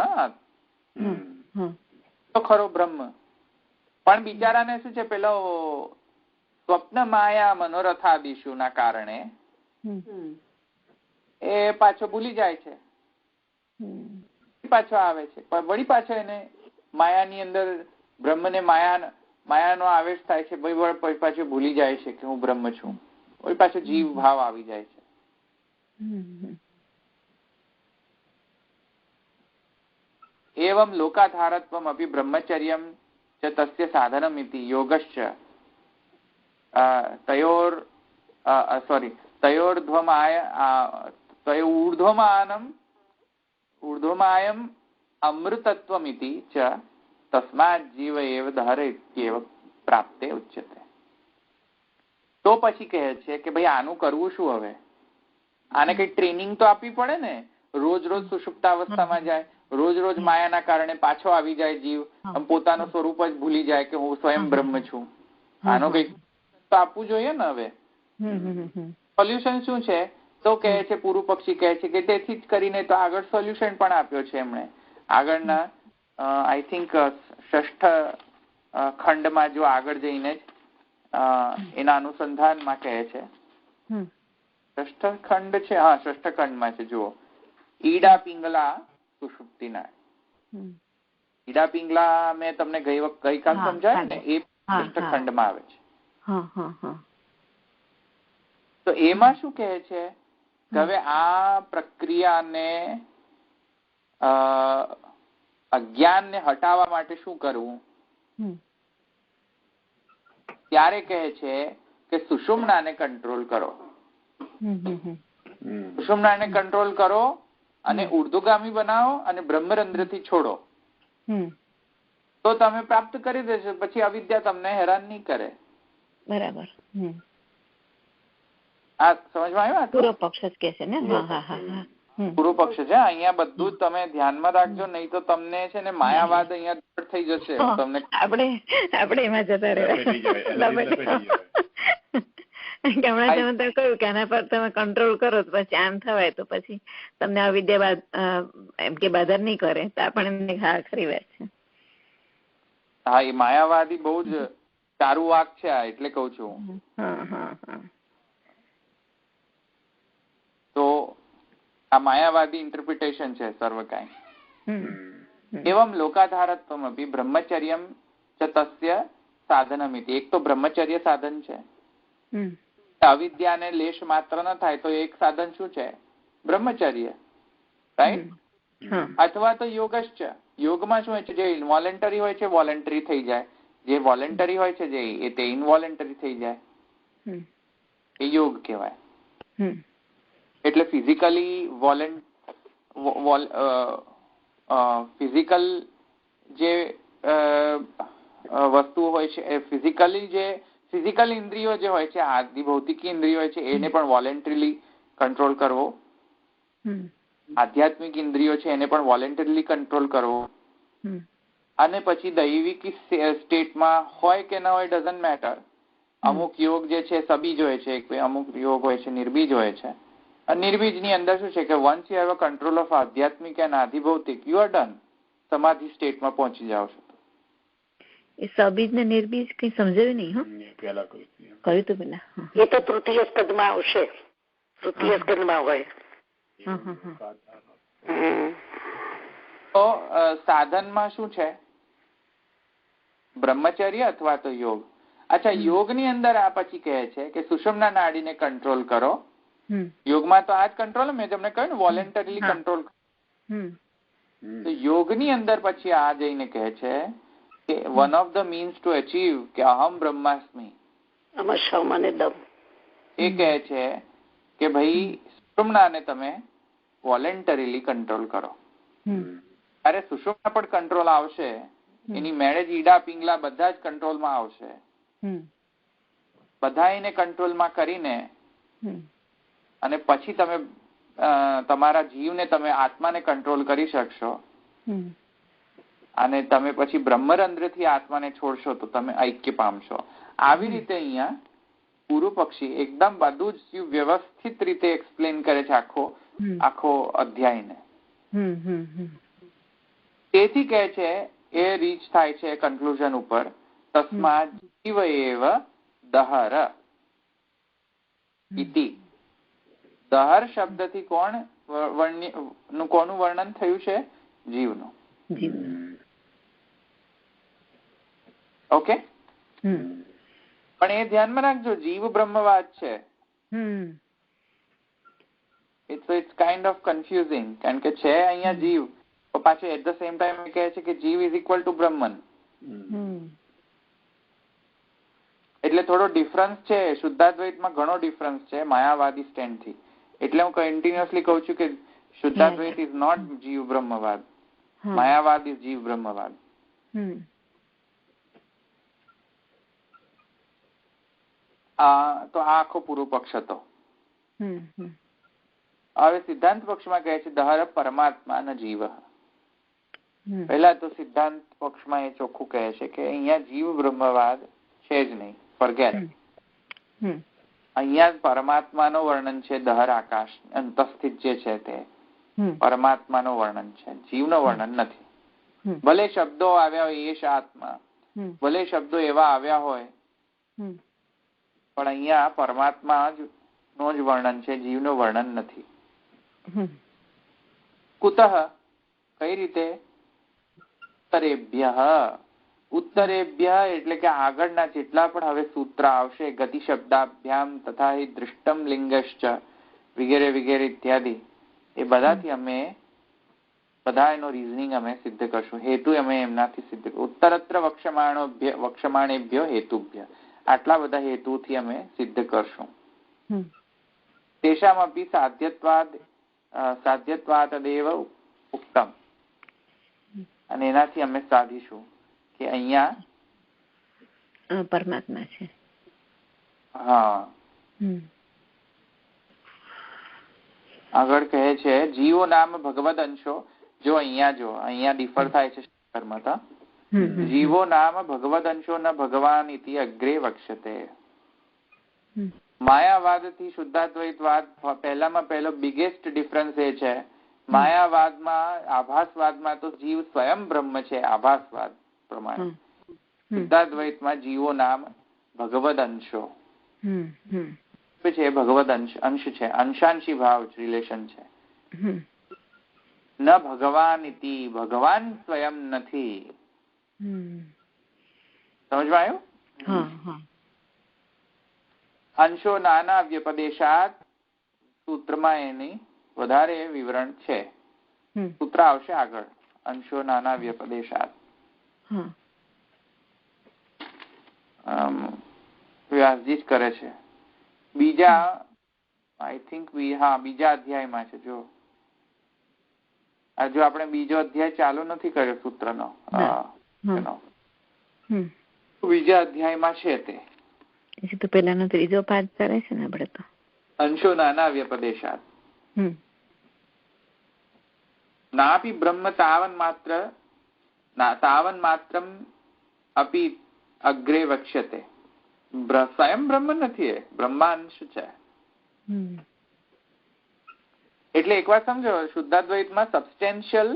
તો ખરો બ્રહ્મ, પણ બિચારાને શું છે પેલો સ્વપ્ન માયા મનોરથાદિષુ ના કારણે એ પાછો ભૂલી જાય છે, પાછો આવે છે, પણ વળી પાછો એને માયાની અંદર બ્રહ્મને માયાનો આવેશ થાય છે, પાછું ભૂલી જાય છે કે હું બ્રહ્મ છું, વળી પાછો જીવ ભાવ આવી જાય છે. એવમ લોકાધારત્વમ અપી બ્રહ્મચર્યમ ચ તસ્ય સાધનમ ઇતિ યોગશ્ચ ઊર્ધ્વમાયમ અમૃતત્વમ ઇતિ ચ તસ્માત જીવ એવ ધર ઇત્યેવ પ્રાપ્તે ઉચ્યતે. તો પછી કહે છે કે ભાઈ આનું કરવું શું? હવે આને કઈ ટ્રેનિંગ તો આપવી પડે ને. રોજ રોજ સુષુપ્તાવસ્થામાં જાય, રોજ રોજ માયાના કારણે પાછો આવી જાય જીવ, પોતાનું સ્વરૂપ જ ભૂલી જાય કે હું સ્વયં બ્રહ્મ છું. આનો કઈક તો આપવું જોઈએ ને. હવે સોલ્યુશન શું છે? તો કહે છે પૂર્વ પક્ષી કહે છે કે તેથી જ કરીને તો આગળ સોલ્યુશન પણ આપ્યો છે એમણે. આગળના આઈ થિંક 6ઠ ખંડમાં જો આગળ જઈને એના અનુસંધાનમાં કહે છે. 6ઠ ખંડ છે, 6ઠ ખંડમાં છે. જુઓ, ઈડા પિંગલા સુષુપ્તિના. ઈડા પિંગલા મેં તમને ગઈકાલ સમજાય ને, એ 6ઠ ખંડમાં આવે છે. તો એમાં શું કહે છે કે હવે આ પ્રક્રિયાને અજ્ઞાનને હટાવવા માટે શું કરવું? ત્યારે કહે છે કે સુષુમ્નાને કંટ્રોલ કરો. સુષુમ્નાને કંટ્રોલ કરો અને ઉર્ધ્વગામી બનાવો અને બ્રહ્મરંધ્રથી છોડો, તો તમે પ્રાપ્ત કરી દેશો. પછી અવિદ્યા તમને હેરાન નહીં કરે. બરાબર. આ સમજમાં આવ્યું? પૂર્વ પક્ષ જ કે છે ને. પૂર્વ પક્ષ છે. અહીંયા બધું જ તમે ધ્યાનમાં રાખજો, નહીં તો તમને છે ને માયાવાદ અહીંયા થઈ જશે. તમને આપણે એમાં જતા રહેવા. હમણાં તમે કહ્યું કે આના પર તમે કંટ્રોલ કરો તો પછી આમ થવાય, તો પછી તમને અવિદ્યા એમ કે બાધા નહીં કરે તો આપણને ખરી વાત છે. હા, એ માયાવાદી બહુ જ સારું વાક છે આ, એટલે કઉ છું. તો આ માયાવાદી ઇન્ટરપ્રિટેશન છે સર્વ કાંઈ. એવમ લોકાધારત્વમ અપી બ્રહ્મચર્યમ ચ તસ્ય સાધનમિતિ. એક તો બ્રહ્મચર્ય સાધન છે. અવિદ્યાને લેશ માત્ર ન થાય તો એક સાધન શું છે? બ્રહ્મચર્ય, રાઈટ? અથવા તો યોગશ્ચ. યોગમાં શું હોય છે? જે ઇનવોલેન્ટરી હોય છે વોલેન્ટરી થઈ જાય, જે વોલેન્ટરી હોય છે જે તે ઇનવોલેન્ટરી થઈ જાય, એ યોગ કહેવાય. એટલે ફિઝિકલી ફિઝિકલ જે વસ્તુ હોય છે, ફિઝિકલ ઇન્દ્રિયો જે હોય છે, આદિ ભૌતિકી ઇન્દ્રિયો હોય છે, એને પણ વોલેન્ટરીલી કંટ્રોલ કરવો. આધ્યાત્મિક ઇન્દ્રિયો છે એને પણ વોલેન્ટરીલી કંટ્રોલ કરવો. અને પછી દૈવિક સ્ટેટમાં હોય કે ન હોય ડઝન્ટ મેટર. અમુક યોગ જે છે સબીજ હોય છે, અમુક યોગ હોય છે નિર્બીજ હોય છે. નિર્બીજ ની અંદર શું છે કે once you have a control of આધ્યાત્મિક એન્ડ આધિભૌતિક, યુ આર ડન. સમાધિ સ્ટેટમાં પહોંચી જાવ છો. એ સબીજ ને નિર્બીજ કઈ સમજાયું નહીં. પેલા કહ્યું તો પેલા એ તો તૃતીય સ્કંદમાં આવશે. તૃતીય સ્કંદમાં હોય. તો સાધનમાં શું છે? બ્રહ્મચર્ય અથવા તો યોગ. અચ્છા, યોગની અંદર આ પછી કહે છે કે સુષુમ્ના નાડીને કંટ્રોલ કરો. યોગમાં તો આ જ કંટ્રોલ મેં તમને કહ્યું ને, વોલેન્ટરીલી કંટ્રોલ. તો યોગની અંદર પછી આ જઈને કહે છે કે one of the means to achieve કે અહમ બ્રહ્માસ્મિ, એ કહે છે કે ભાઈ સુષુમ્નાને તમે વોલેન્ટરીલી કંટ્રોલ કરો. અરે સુષુમ્ના પણ કંટ્રોલ આવશે, એની મેળે જ ઈડા પિંગલા બધા જ કંટ્રોલમાં આવશે. બધા એને કંટ્રોલમાં કરીને અને પછી તમે તમારા જીવને તમે આત્માને કંટ્રોલ કરી શકશો અને તમે પછી બ્રહ્મરંધ્રથી આત્માને છોડશો તો તમે ઐક્ય પામશો. આવી રીતે અહીંયા પૂર્વ પક્ષી એકદમ બધું જ વ્યવસ્થિત રીતે એક્સપ્લેન કરે છે આખો અધ્યાયને. તેથી કહે છે એ રીચ થાય છે કન્ક્લુઝન ઉપર, તસ્માત જીવ એવ દહર ઇતિ. દહર શબ્દથી કોનું વર્ણન થયું છે? જીવનું. ઓકે, પણ એ ધ્યાનમાં રાખજો જીવ બ્રહ્મવાદ છે. ઇટ્સ કાઇન્ડ ઓફ કન્ફ્યુઝિંગ, કારણ કે છે અહીંયા જીવ, પાછું એટ ધ સેમ ટાઈમ કહે છે કે જીવ ઇઝ ઇક્વલ ટુ બ્રહ્મન. એટલે થોડો ડિફરન્સ છે. શુદ્ધાદ્વૈતમાં ઘણો ડિફરન્સ છે માયાવાદી સ્ટેન્ડ થી. એટલે હું કન્ટિન્યુઅસલી કહું છું કે શુદ્ધાદ્વૈત ઇઝ નોટ જીવ બ્રહ્મવાદ, માયાવાદ ઇઝ જીવ બ્રહ્મવાદ. તો આ આખો પૂર્વ પક્ષ હતો. હવે સિદ્ધાંત પક્ષમાં કહે છે દહર પરમાત્મા ન જીવ. પહેલા તો સિદ્ધાંત પક્ષમાં એ ચોખ્ખું કહે છે કે અહીંયા જીવ બ્રહ્મવાદ છે જ નહીં, ફોરગેટ. અહીંયા પરમાત્માનો વર્ણન છે, દહર આકાશ અંતસ્થિત જે છે તે પરમાત્માનો વર્ણન છે, જીવનો વર્ણન નથી. ભલે શબ્દો આવ્યા હોય એશ આત્મા, ભલે શબ્દો એવા આવ્યા હોય, પણ અહીંયા પરમાત્મા નો જ વર્ણન છે, જીવનું વર્ણન નથી. કુતઃ કઈ રીતે? ઉત્તરેભ્ય એટલે કે આગળના જેટલા પણ હવે સૂત્ર આવશે, ગતિ શબ્દાભ્યામ તથા દૃષ્ટમ લિંગશ્ચ વગેરે વગેરે ઇત્યાદિ, એ બધાથી અમે બધા એનો રીઝનિંગ અમે સિદ્ધ કરશું, હેતુ અમે એમનાથી સિદ્ધ. ઉત્તરત્ર વક્ષમાણેભ્યો હેતુભ્ય, આટલા બધા હેતુથી અમે સિદ્ધ કરશું. તેષામપી સાધ્યત્વાદેવ ઉક્તમ, અને એનાથી અમે સાધીશું કે અહીંયા પરમાત્મા છે. હા, આગળ કહે છે જીવો નામ ભગવદ અંશો. જો અહીંયા ડિફર થાય છે કર્મતા. જીવો નામ ભગવદ અંશો ન ભગવાન ઇતિ અગ્રે વક્ષ્યતે. માયાવાદ થી શુદ્ધાદ્વૈતવાદ પહેલામાં પહેલો બિગેસ્ટ ડિફરન્સ એ છે, માયાવાદમાં આભાસવાદમાં તો જીવ સ્વયં બ્રહ્મ છે આભાસવાદ પ્રમાણે. શુદ્ધાદ્વૈતમાં જીવો નામ ભગવદ અંશો છે, ભગવદ અંશ છે, અંશાંશી ભાવ રિલેશન છે. ન ભગવાન ઇતિ, ભગવાન સ્વયં નથી. સમજમાં આવ્યું? અંશો નાના વ્યપદેશાત, સૂત્રમાં એની વધારે વિવરણ છે. સૂત્ર આવશે આગળ, અંશો નાના વ્યપદેશાત. વ્યાસજી જ કરે છે. બીજા આઈ થિંક બીજા અધ્યાયમાં છે. જો આપણે બીજો અધ્યાય ચાલુ નથી કર્યો સૂત્રનો, બીજા અધ્યાયમાં છે તે. તો પેલાનો ત્રીજો પાઠ કરે છે ને આપણે તો, અંશો નાના વ્યપદેશાત. નાપી બ્રહ્મ તાવન માત્રમ અપી અગ્રે વક્ષ્યતે. સ્વયં બ્રહ્મ નથી, એ બ્રહ્માંશ છે. એટલે એક વાત સમજો, શુદ્ધાદ્વૈતમાં સબસ્ટેન્શિયલ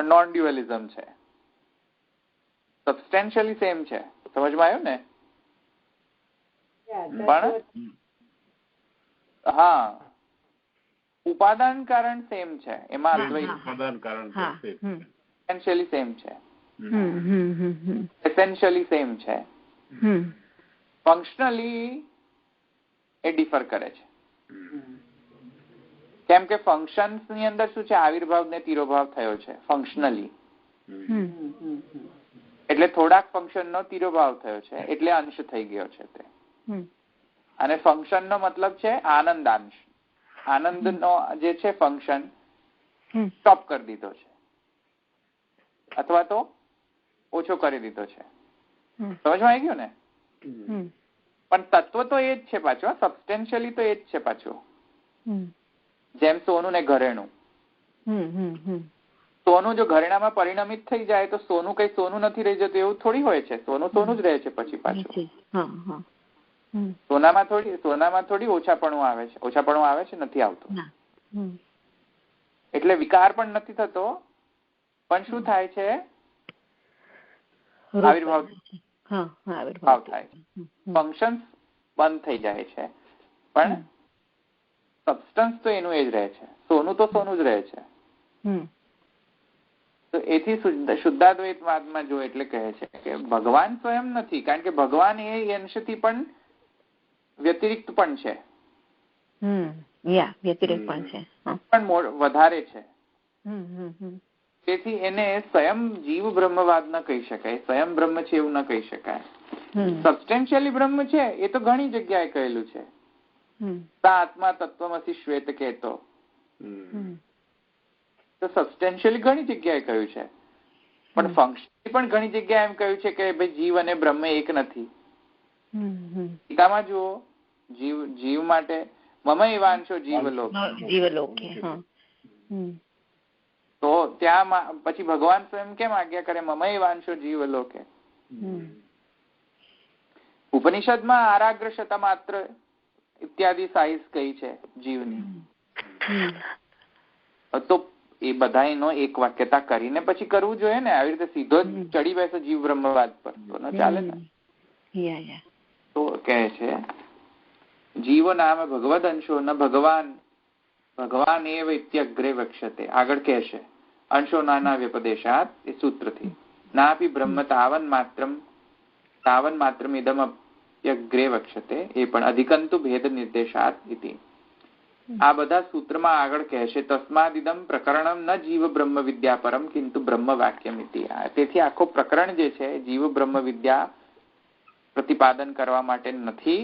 નોન ડ્યુઅલિઝમ છે, સબસ્ટેન્શિયલી સેમ છે. સમજમાં આવ્યું ને? પણ હા, ઉપાદાન કારણ સેમ છે, એમાં એસેન્શિયલી સેમ છે, એસેન્શિયલી સેમ છે. ફંક્શનલી એ ડિફર કરે છે. કેમ કે ફંક્શન્સ ની અંદર શું છે, આવિર્ભાવ ને તિરોભાવ થયો છે ફંક્શનલી. એટલે થોડાક ફંક્શન નો તિરોભાવ થયો છે, એટલે અંશ થઈ ગયો છે તે. અને ફંક્શન નો મતલબ છે આનંદાંશ. આનંદ નો જે છે ફંક્શન સ્ટોપ કરી દીધો છે, અથવા તો ઓછો કરી દીધો છે. સમજમાં આવી ગયું ને? પણ તત્વ તો એ જ છે પાછું, સબસ્ટેન્શિયલી તો એ જ છે પાછું. જેમ સોનું ને ઘરેણું. સોનું જો ઘરેણામાં પરિણમિત થઈ જાય તો સોનું કઈ સોનું નથી રહી જતું એવું થોડી હોય છે. સોનું સોનું જ રહે છે પછી પાછું. સોનામાં થોડી ઓછાપણું આવે છે. ઓછાપણું આવે છે? નથી આવતું. એટલે વિકાર પણ નથી થતો, પણ શું થાય છે? આવિર્ભાવ થાય છે. ફંક્શન બંધ થઈ જાય છે, પણ સબસ્ટન્સ તો એનું એ જ રહે છે. સોનું તો સોનું જ રહે છે. તો એથી શુદ્ધાદ્વૈતવાદમાં જો એટલે કહે છે કે ભગવાન સ્વયં નથી, કારણ કે ભગવાન એ અંશથી પણ વ્યતિરિક્ત પણ છે, પણ વધારે છે. તેથી એને સ્વયં જીવ બ્રહ્મવાદ ન કહી શકાય, સ્વયં બ્રહ્મ છે એવું ન કહી શકાય. સબસ્ટેન્શિયલી બ્રહ્મ છે એ તો ઘણી જગ્યાએ કહેલું છે. સા આત્મા તત્વમસી શ્વેત કહેતો, તો સબસ્ટેન્શિયલી ઘણી જગ્યાએ કહ્યું છે. પણ ફંક્શનલી પણ ઘણી જગ્યાએ એમ કહ્યું છે કે ભાઈ જીવ અને બ્રહ્મ એક નથી. ટીકામાં જુઓ, જીવ માટે મમ એવાંશો જીવલોકે, તો ત્યાં પછી ભગવાન સ્વયં કેમ આજ્ઞા કરે મમ એવાંશો જીવલોકે? ઉપનિષદમાં આરાગ્ર શતમાત્ર ઇત્યાદિ સાઈઝ કઈ છે જીવની, તો એ બધાનો એક વાક્યતા કરીને પછી કરવું જોઈએ ને. આવી રીતે સીધો જ ચડી બેસે જીવ બ્રહ્મવાદ પર તો ન ચાલે ને. તો કહે છે જીવો નામ ભગવદ અંશો ન ભગવાન ભગવાન એવ ઇત્યગ્રે વક્ષ્યતે. આગળ કહે છે અંશો નાના વ્યપદેશાત, એ સૂત્રથી નાપી બ્રહ્મ તાવન માત્રમ ઇદમ અપ્યગ્રે વક્ષ્યતે, એ પણ અધિકંતુ ભેદ નિર્દેશાત ઇતિ. આ બધા સૂત્રમાં આગળ કહે છે તસ્માદિદમ પ્રકરણમ ન જીવ બ્રહ્મ વિદ્યા પરમ કિંતુ બ્રહ્મ વાક્યમ ઇતિ. તેથી આખો પ્રકરણ જે છે જીવ બ્રહ્મ વિદ્યા પ્રતિપાદન કરવા માટે નથી,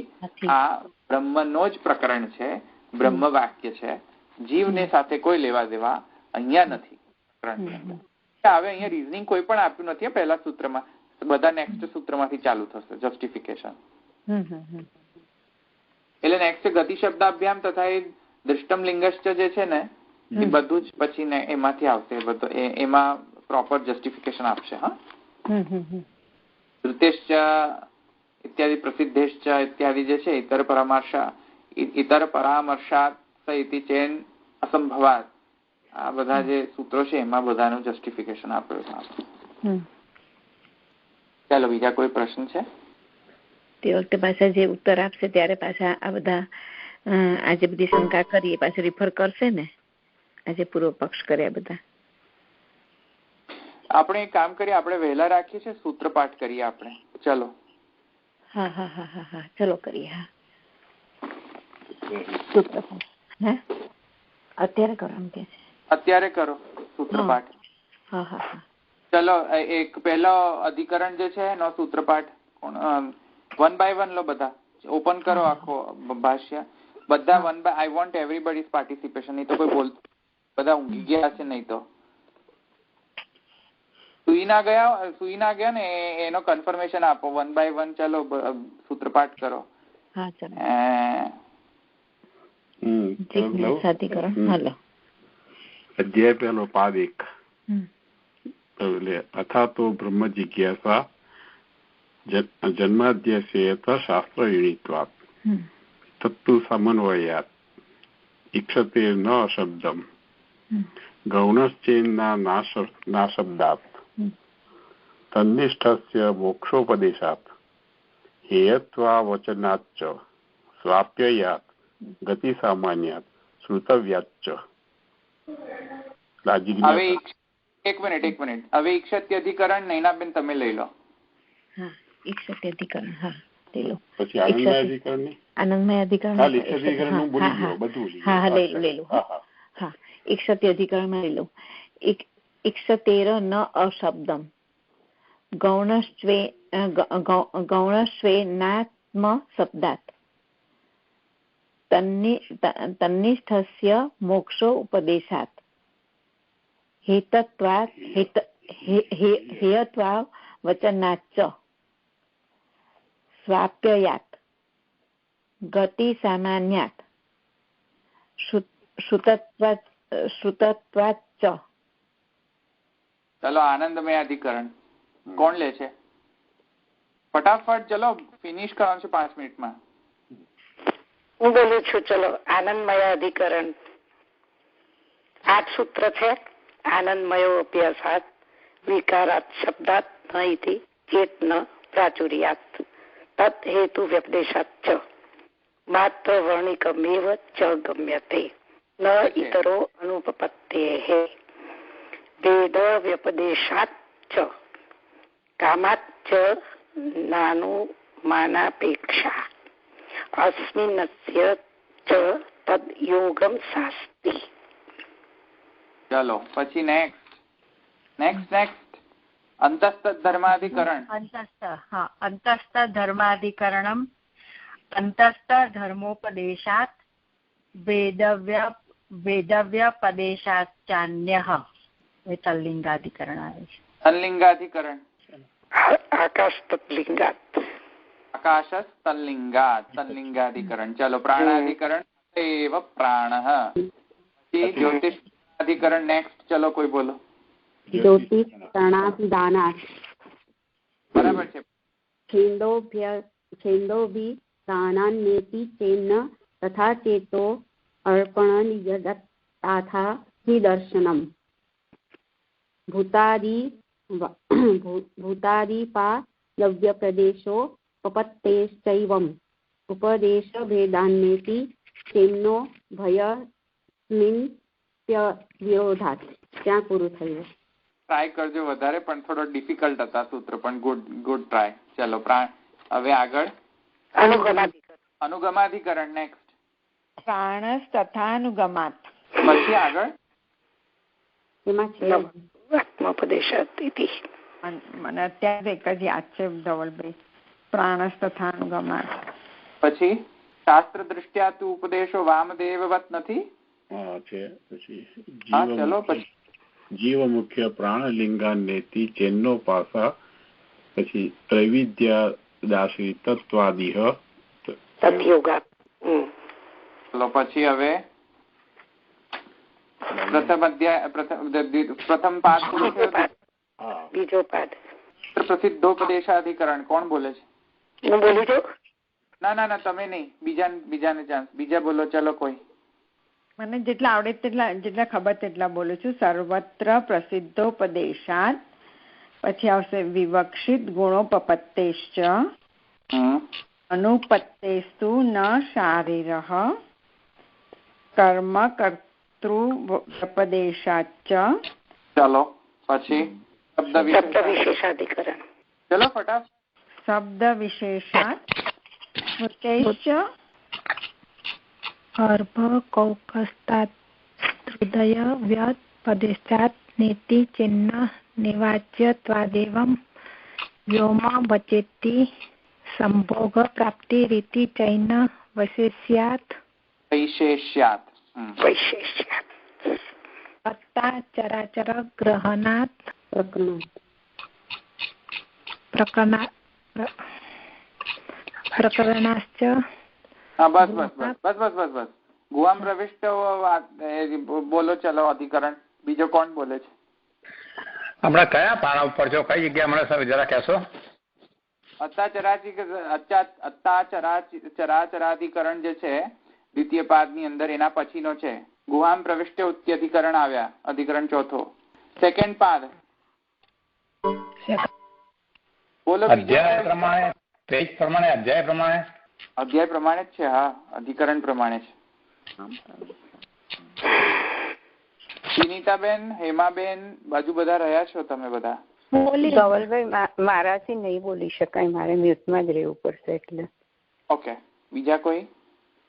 આ બ્રહ્મનો જ પ્રકરણ છે, બ્રહ્મ વાક્ય છે. જીવને સાથે કોઈ લેવા દેવા અહીંયા નથી. હવે અહીંયા રીઝનિંગ કોઈ પણ આપ્યું નથી પહેલા સૂત્રમાં, બધા નેક્સ્ટ સૂત્રમાંથી ચાલુ થશે જસ્ટિફિકેશન. એટલે નેક્સ્ટ ગતિ શબ્દાભ્યામ તથા એ દૃષ્ટમ લિંગશ્ચ જે છે ને એ બધું જ પછી ને એમાંથી આવશે. બધું એમાં પ્રોપર જસ્ટિફિકેશન આપશે. હા, ધૃતેશ્ચ ઇત્યાદિ પ્રસિદ્ધેશ્ચ ઇત્યાદિ જે છે ઇતર પરામર્શાત ઇતિ ચેન અસંભવાત, આ બધા જે સૂત્રો છે એમાં બધાનું જસ્ટિફિકેશન આપ્યું. ચાલો બીજા કોઈ પ્રશ્ન છે? તે વખતે પાછા જે ઉત્તર આપશે ત્યારે પાછા આ બધા આજે બધી શંકા કરીએ પાછું રિફર કરશે ને. આજે પૂર્વ પક્ષ કર્યા બધા. આપણે એક કામ કરીએ, આપણે વહેલા રાખીએ છીએ, સૂત્રપાઠ કરીએ આપણે. ચલો. હા હા હા હા હા ચલો કરીએ. હા સૂત્રપાઠ અત્યારે કરો એમ કે છે. અત્યારે કરો સૂત્રપાઠ. હા હા હા ચલો એક પહેલો અધિકરણ જે છે એનો સૂત્રપાઠ વન બાય વન લો. બધા ઓપન કરો આખો ભાષ્ય. બધા one by I want everybody's participation. નહીં તો કોઈ બોલતું, બધા ઊંઘી ગયા હશે. નહીં તો સુઈ ના ગયા ને એનો કન્ફર્મેશન આપો. વન બાય વન ચલો સૂત્રપાઠ કરો. હા ચલો અધ્યાય પહેલો પાદ 1. અથાતો બ્રહ્મ જિજ્ઞાસા જન્માદ્યસ્યેત શાસ્ત્ર યુનિત્વાત તત્તુ સમન્વયાત ઈક્ષતે ન અશબ્દમ ગૌણશ્ચેન્ના નાશબ્દાત તન્નિષ્ઠસ્ય મોક્ષોપદેશાત હેયત્વા વચનાચ્ચ સ્વાપ્યયાત ગતિ સામાન્યાત શ્રુતવ્યાચ્ચ. એક મિનિટ હવે ઈક્ષત્ય અધિકરણ નૈનાબેન તમે લઈ લો. હા ઈક્ષત્ય અધિકરણ. હા લઈ લો. પછી આનંદમય અધિકરણ આનંદમય અધિકરણ લઈ લો. હા ઈક્ષત્ય અધિકરણ માં લઈ લો. ઈક્ષતેર ન અશબ્દમ ગૌણસ્વેનાત્મ શબ્દાત તન્નિષ્ઠસ્ય મોક્ષો ઉપદેશાત હેયત્વા વચનાચ્ચ સ્વાપ્યયાત ગતિ સામાન્યાત શ્રુતત્વાત ચ. ચલો આનંદમય અધિકરણ કોણ લે છે? ફટાફટ ચલો ફિનિશ કરવાનું છે 5 મિનિટમાં. હું બોલું છું. ચલો આનંદમય અધિકરણ 8 સૂત્ર છે. આનંદમયો અભ્યાસાત વિકારાત શબ્દાત ન ઇતિ ચેત ન પ્રાચુર્યાત તત હેતુ વ્યપદેશાત ચ માત્ર વર્ણિકમેવ ચ ગમ્યતે ન ઇતરો અનુપપત્તેઃ વેદ વ્યપદેશાત ચ કામાત ચ નાનુમાનાપેક્ષા અસ્મિન્નસ્ય ચ તદ યોગમ શાસ્તિ. ચલો પછી નેક્સ્ટ અંતસ્થ ધર્માધિકરણ. અંતસ્થ ધર્માધિકરણમ અંતસ્થ ધર્મોપદેશાત વેદવ્યપદેશાચાન્યઃ. એ તલ્લિંગાધિકરણ આવે છે. તલ્લિંગાધિકરણ આકાશતલ્લિંગાત. ચલો પ્રાણાધિકરણ એવ પ્રાણઃ. જ્યોતિષ અધિકરણ નેક્સ્ટ. ચલો કોઈ બોલો. જ્યોતિષ પ્રાણાભિદાનાત. બરાબર છે. છેંદોભિ દાનાન્નેતિ ચેન્ન તથા ચેતો અર્પણ યદત્થા હિ દર્શનમ. ભૂતાદિપાલવ્ય પ્રદેશો પપત્તેશ્ચૈવમ ઉપદેશ ભેદાન્નેતિ તેમનો ભયસ્મિન વિરોધાત. ત્યાં પૂરું થયું. ટ્રાય કરજો વધારે, પણ થોડો ડિફિકલ્ટ હતા સૂત્ર, પણ ગુડ ટ્રાય. ચલો હવે આગળ અનુગમાધિકરણ નેક્સ્ટ. પ્રાણસ તથાનુગમાત. પછી આગળ એમાં છે આત્મોપદેશાત ઇતિ. મને અત્યારે એક જ યાદ છે ધવલભાઈ, પ્રાણસ તથાનુગમાત. પછી શાસ્ત્ર દૃષ્ટ્યા તુ ઉપદેશો વામદેવવત નથી. ચલો પછી જીવ મુખ્ય પ્રાણલિંગાન્નેતિ ચેન્નો પાસા. પછી ત્રૈવિધ્યાદાસી તત્વાદિહ તદ્યોગાત. ચલો પછી હવે પ્રથમ પાઠ બીજો પાઠ પ્રસિદ્ધોપદેશાધિકરણ. કોણ બોલે છે? હું બોલું છું. ના તમે નહીં, બીજાને ચાન્સ. બીજા બોલો. ચલો કોઈ. મને જેટલા આવડે જેટલા ખબર તેટલા બોલું છું. સર્વત્ર પ્રસિદ્ધોપદેશાત. પછી આવશે વિવક્ષિત ગુણોપપત્તેશ્ચ અનુપત્તેસ્તુ ન શારીરઃ કર્મ કર્તૃવ્યપદેશાચ. ચલો પછી શબ્દ વિશેષાધિકરણ. ચલો ફટાફટ. શબ્દ વિશેષાત સ્મૃતૈશ્ચ અર્ભકૌકસ્તાત હૃદય વ્યપદેશાત નેતિ ચિહ્ન નિવાચ્યત્વાદેવં વ્યોમ વચેતિ સંભોગ પ્રાપ્તિ રીતિ ચૈન વૈશેષ્યાત. અત્તા ચરાચર ગ્રહણાત પ્રકરણાશ્ચ. બસ ગુહામ પ્રવિષ્ટ બોલો. ચલો અધિકરણ બીજો કોણ બોલે છે? હમણાં કયા પાના ઉપર છો? કઈ જગ્યા હમણાં જરા કહેશો? ચરાચરાધિકરણ જે છે દ્વિતીય પાદ ની અંદર, એના પછીનો છે. ગુહામ પ્રવિષ્ટ ઉત્યધિકરણ આવ્યા, અધિકરણ ચોથો. સેકન્ડ પાદ બોલો. અધ્યાય પ્રમાણે, પેજ પ્રમાણે, અધ્યાય પ્રમાણે જ છે. હા, અધિકરણ પ્રમાણે છે. સુનીતાબેન, હેમાબેન, બાજુ બધા રહ્યા છો તમે બધા? ધવલભાઈ મારાથી નહીં બોલી શકાય, મારે મ્યુટમાં જ રહેવું પડશે એટલે. ઓકે. બીજા કોઈ?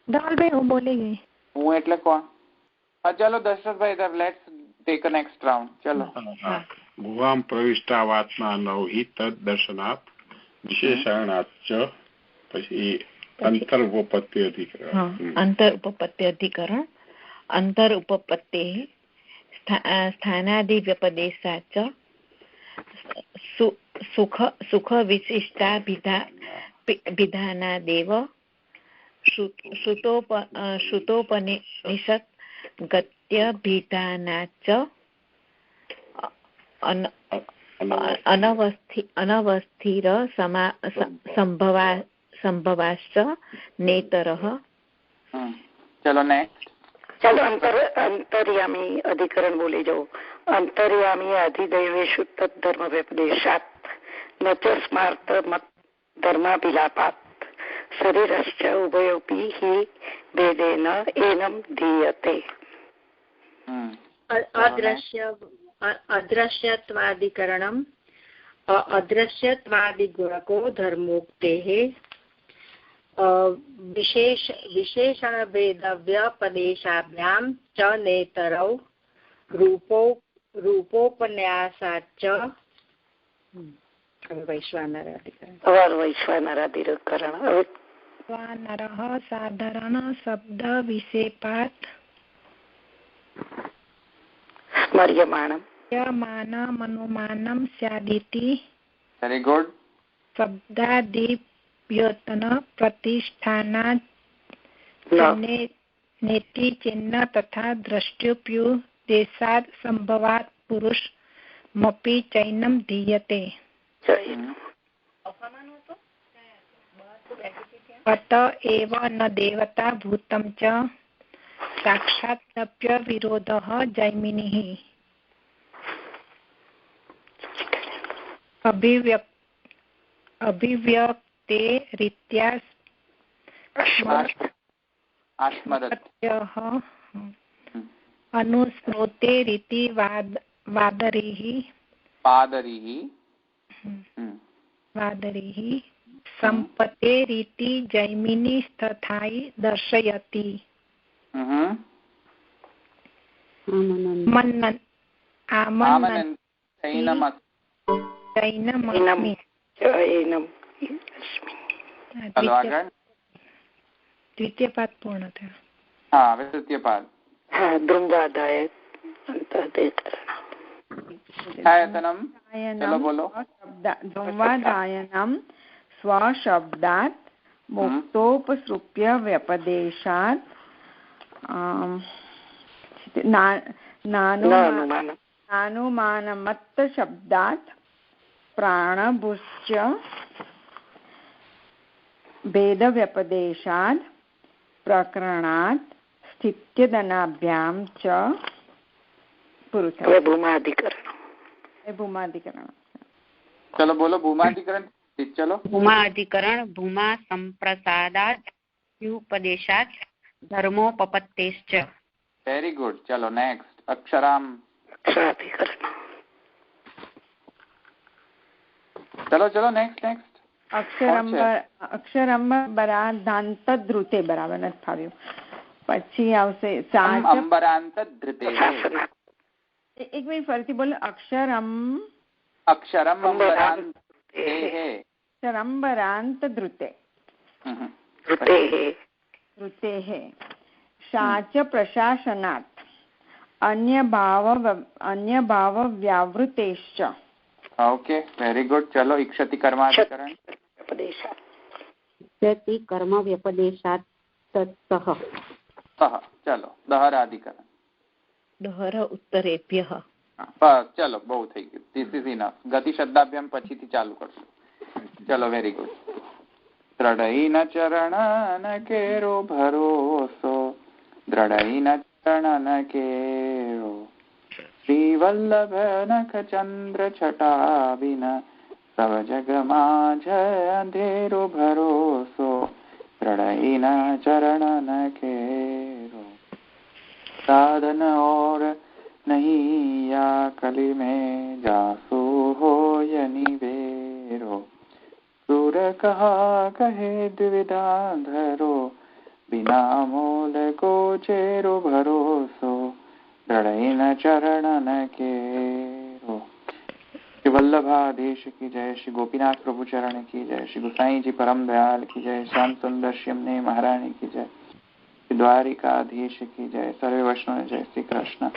ધવલભાઈ હું બોલી ગઈ. હું એટલે કોણ? હા ચલો Dasharathbhai, let's take a next round. ચલો. ગુહામ પ્રવિષ્ટાવાત્મા નૌહિ તદ દર્શનાત વિશેષણાત ચ. પછી અંતર ઉપપત્તિ અધિકરણ. અંતર ઉપપત્તિ સ્થાનાદિ વ્યપદેશાચ સુખ વિશિષ્ટા વિધાનાદેવ श्रुतोपनिषत् गत्यभिधानाच्च अनवस्थिर संभवाश्च नेतरः। चलो नेक्स्ट। चलो अंतर्यामी अधिकरण बोले जाओ। अंतर्यामी अधिदैवेषु तद्धर्म व्यपदेशात् न च स्मार्त धर्माभिलापात् शरीरश्च उभयोऽपि हि भेदेन एनं दीयते। अदृश्यत्वादिकरणम् अदृश्यत्वादिगुणको धर्मोक्तेः विशेषणभेदव्यपदेशाभ्यां च नेतरौ रूपोपन्यासाच्च वैश्वानरः साधारण शब्द विशेषात् स्मर्यमाणमनुमानं स्यादिति। Very good. शब्दादिव्यतन प्रतिष्ठानात् नेति चिन्ह तथा दृष्ट्युपदेशात् संभवात् पुरुषमपि चैनं दीयते। अत एव न देवता भूतं च साक्षात्प्य विरोधः जैमिनिः। अभिव्यक्ते रीत्या अनुस्मृते रीति वादरीः संपते रीति जैमिनी तथाई दर्शयति। द्वितीय पाद पूर्ण था। हाँ तृतीय पाद। चलो बोलो। धूमदायनं स्वशब्दात् मुक्तोपसृप्य व्यपदेशात् नानुमानमत्तशब्दात् प्राणभुश्च भेदव्यपदेशात् प्रकरणात् स्थित्यदनाभ्यां च पुरुषः। भूमाधिकरण। चलो बोलो भूमाधिकरण। चलो भूमाधिकरण भूमा संप्रसादात् उपदेशात् धर्मोपपत्तेश्च। Very good. चलो नेक्स्ट अक्षराम। चलो नेक्स्ट અક્ષરંબરાધાંતદ્રુતે બરાબર નથી ફાવ્યું. પછી આવશે એક મિનિટ ફરીથી બોલો. અક્ષરંબરાંત ધૃતે શાચ પ્રશાસનાत् अन्यभाव व्यावृतेश्च. Okay very good. चलो इक्षति कर्माधिकरण। इक्षति कर्म व्यपदेशात् तत्सह। चलो दहराधिकरण। दहर उत्तरेभ्यः। चलो बहु થઈ ગયું. This is enough. ગતિ શબ્દાભ્યામ પછીથી ચાલુ કરશું. ચલો વેરી ગુડ. દ્રઢઈ ન ચરણ ન કેરો ભરોસો દ્રઢઈ ન ચરણ ન કેરો શ્રી વલ્લભ નખ ચંદ્ર છટા વિન સવ જગ માં અંધેરો ભરોસો દ્રઢઈ ન ચરણ ન કેરો साधन और नहीं या कली में जासू हो निवेरो सुर कहा कहे द्विविधा धरो बिना मोल को चेरो भरोसो दृढ़ न चरण न केरो। श्री वल्लभाधीश की जय, श्री गोपीनाथ प्रभु चरण की जय, श्री गोसाई जी परम दयाल की जय, श्याम सुंदर श्यामने महारानी की जय, द्वारिकाधीश की जय, सर्वे वैष्णव जय श्री कृष्ण।